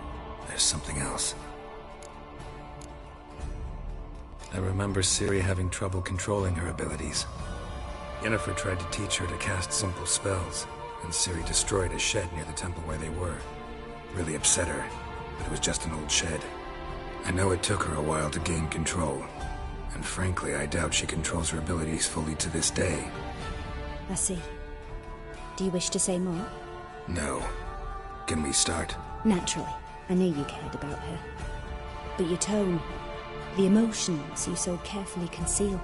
there's something else. I remember Ciri having trouble controlling her abilities. Yennefer tried to teach her to cast simple spells, and Ciri destroyed a shed near the temple where they were. Really upset her, but it was just an old shed. I know it took her a while to gain control, and frankly, I doubt she controls her abilities fully to this day. I see. Do you wish to say more? No. Can we start? Naturally. I knew you cared about her. But your tone, the emotions you so carefully conceal.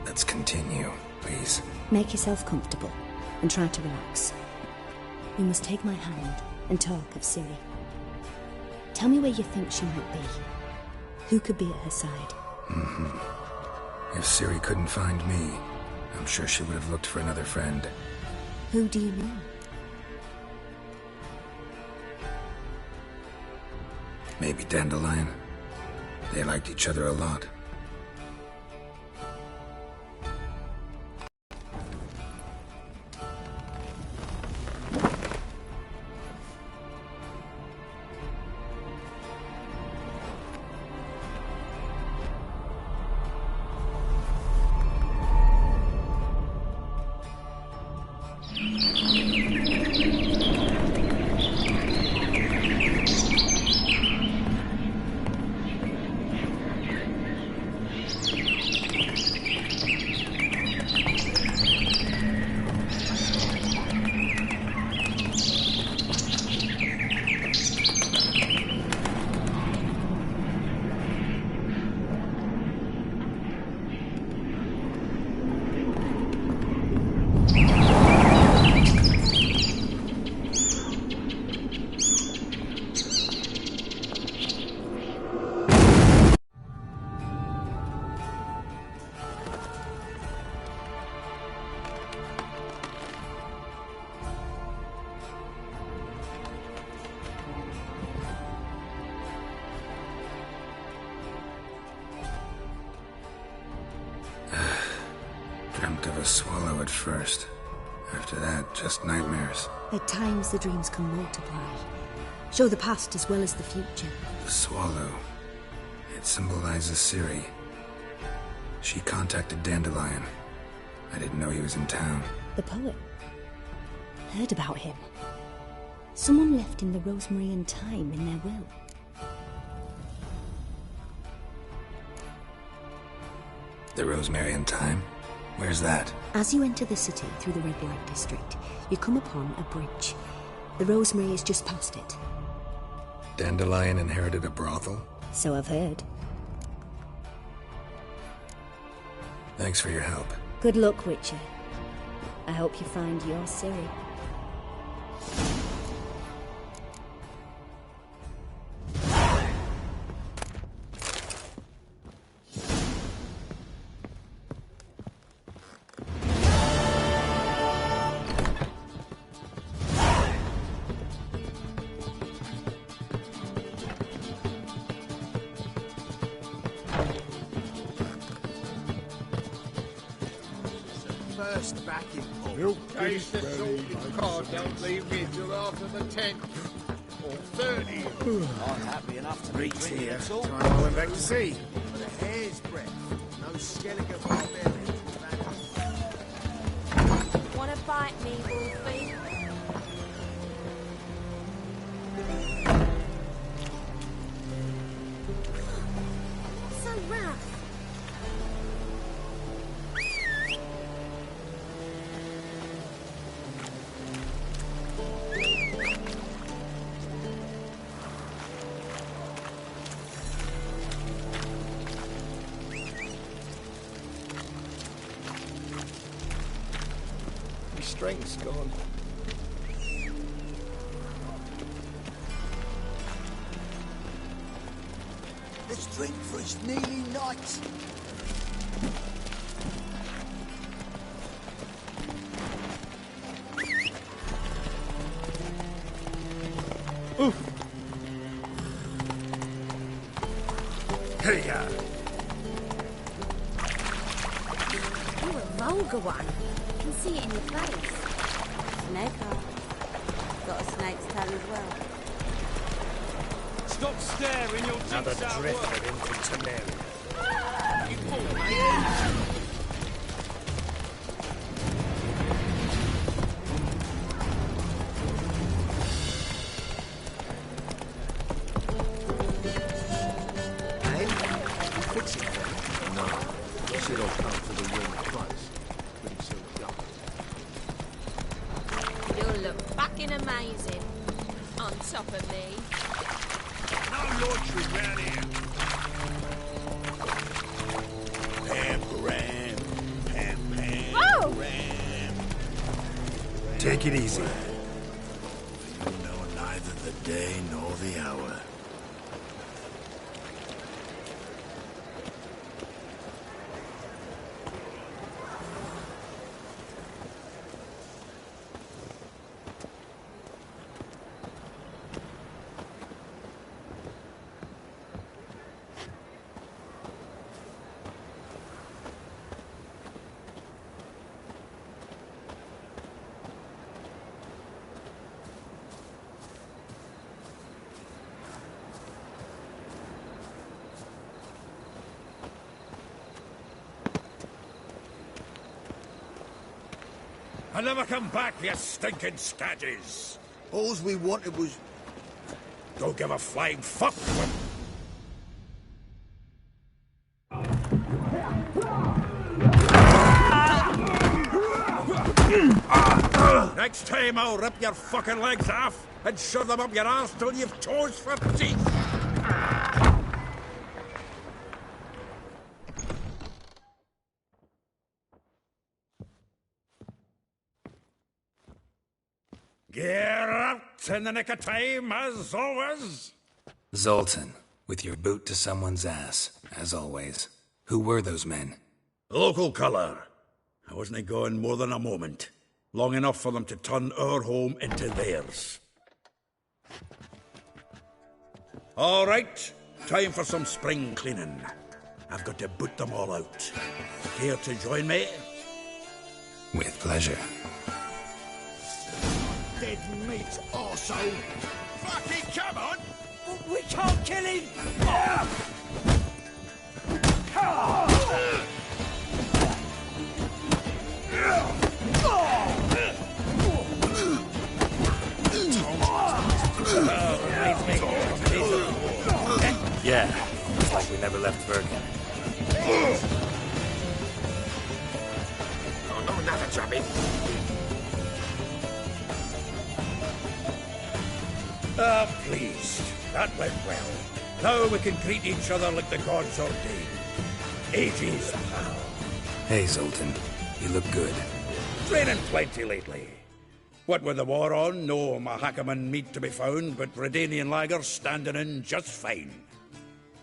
Let's continue, please. Make yourself comfortable and try to relax. You must take my hand and talk of Ciri. Tell me where you think she might be. Who could be at her side? If Ciri couldn't find me, I'm sure she would have looked for another friend. Who do you know? Maybe Dandelion. They liked each other a lot. Dreamt of a swallow at first. After that, just nightmares. At times the dreams can multiply. Show the past as well as the future. The swallow. It symbolizes Ciri. She contacted Dandelion. I didn't know he was in town. The poet. Heard about him. Someone left him the rosemary and thyme in their will. The rosemary and thyme? Where's that? As you enter the city through the red light district, you come upon a bridge. The rosemary is just past it. Dandelion inherited a brothel? So I've heard. Thanks for your help. Good luck, Witcher. I hope you find your Ciri. First backing point. Taste the salted cod, don't leave me till after the 10th. Or 30. I'm happy enough to be drinking here. it all. Time I went back to sea. But a hair's breadth. No skellige barbarian. Wanna bite me, Wolfie? So rough. Strength's gone. Let's drink for his nearly night. Oof. Here you are. You're a vulgar one. I can see it in your face. Snake eye. Got a snake's tail as well. Stop staring, you'll Another jinx our drift work. of infantry. You fool, Hey, you fix it then? No. You should all come to the room close. Pretty soon done. You'll look fucking amazing. On top of me. No loitering round here. Pam, ram, pam, pam, Whoa! ram. Take it easy. You know neither the day nor the hour. I never come back, you stinking scadges. All we wanted was... Don't give a flying fuck. Next time I'll rip your fucking legs off and shove them up your arse till you've toes for teeth. Get out in the nick of time, as always. Zoltan, with your boot to someone's ass, as always. Who were those men? Local colour. I wasn't gone more than a moment. Long enough for them to turn our home into theirs. All right, time for some spring cleaning. I've got to boot them all out. Care to join me? With pleasure. Dead meat, arsehole. Fucking come on! We can't kill him! Yeah, it's like we never left Birkin. Oh, no, another jubbin. Pleased. That went well. Now we can greet each other like the gods ordained. Ages, pal. Hey, Zoltan. You look good. Raining plenty lately. What with the war on, no Mahakaman meat to be found, but Redanian lagers standing in just fine.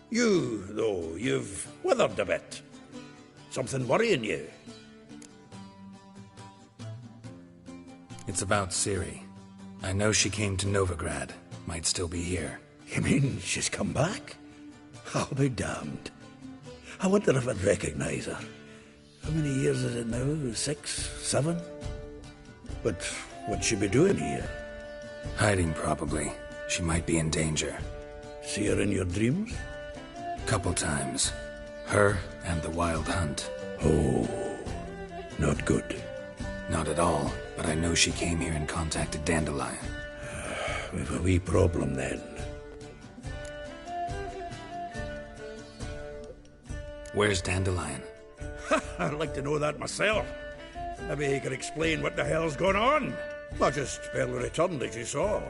You, though, you've withered a bit. Something worrying you? It's about Ciri. I know she came to Novigrad. Might still be here. You mean she's come back? I'll be damned. I wonder if I'd recognize her. How many years is it now? 6, 7? But what'd she be doing here? Hiding, probably. She might be in danger. See her in your dreams? Couple times. Her and the Wild Hunt. Oh, not good. Not at all, but I know she came here and contacted Dandelion. We've a wee problem then. Where's Dandelion? I'd like to know that myself. Maybe he could explain what the hell's going on. I just barely returned, as you saw.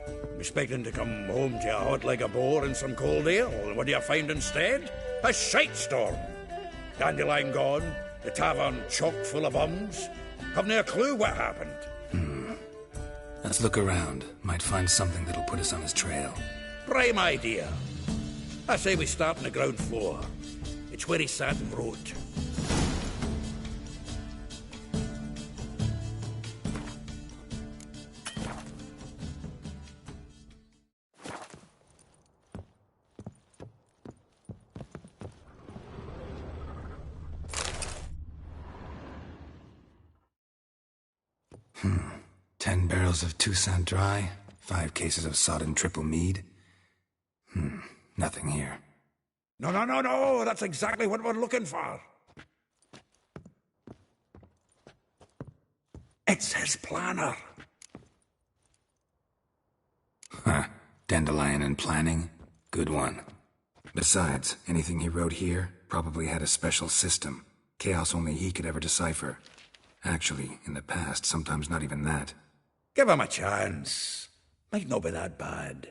I'm expecting to come home to a hot like a boar and some cold ale. What do you find instead? A shite storm. Dandelion gone, the tavern chock full of bums. Haven't a clue what happened. Let's look around. Might find something that'll put us on his trail. Prime idea. I say we start on the ground floor. It's where he sat and wrote. Hmm. 10 barrels of Toussaint Dry, 5 cases of sodden triple mead. Nothing here. No, that's exactly what we're looking for. It's his planner. Huh. Dandelion and planning? Good one. Besides, anything he wrote here probably had a special system. Chaos only he could ever decipher. Actually, in the past, sometimes not even that. Give him a chance. Might not be that bad.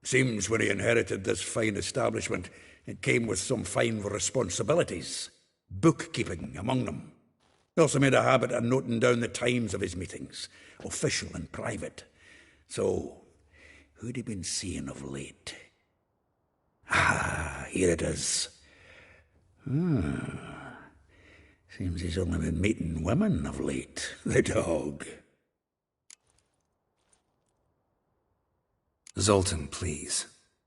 Seems when he inherited this fine establishment, it came with some fine responsibilities. Bookkeeping among them. He also made a habit of noting down the times of his meetings, official and private. So, who'd he been seeing of late? Ah, here it is. Seems he's only been meeting women of late, the dog. Zoltan, please.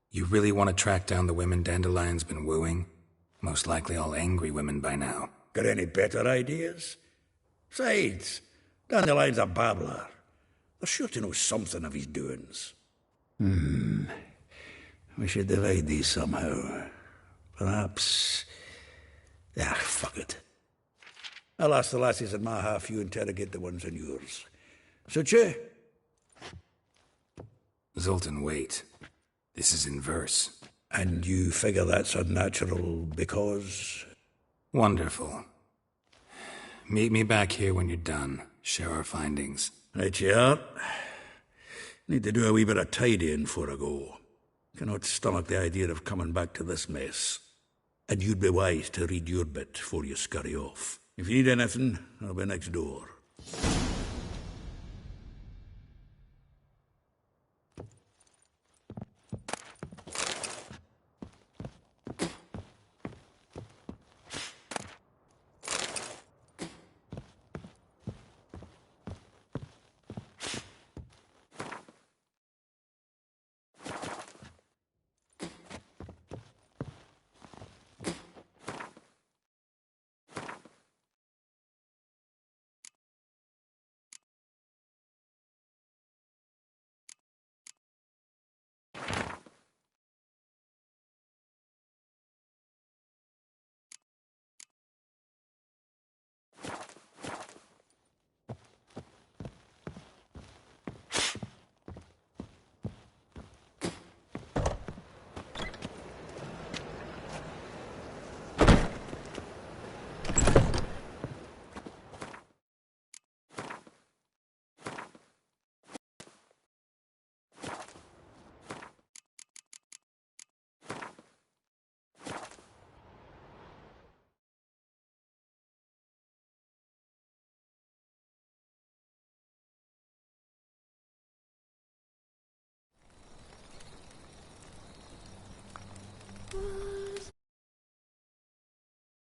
You really want to track down the women Dandelion's been wooing? Most likely all angry women by now. Got any better ideas? Besides, Dandelion's a babbler. They're sure to know something of his doings. We should divide these somehow. Perhaps... fuck it. I'll ask the lassies in my half, you interrogate the ones in yours. Suit you? Zoltan, wait. This is in verse. And you figure that's unnatural because... Wonderful. Meet me back here when you're done. Share our findings. Right you are. Need to do a wee bit of tidying before I go. Cannot stomach the idea of coming back to this mess. And you'd be wise to read your bit before you scurry off. If you need anything, I'll be next door.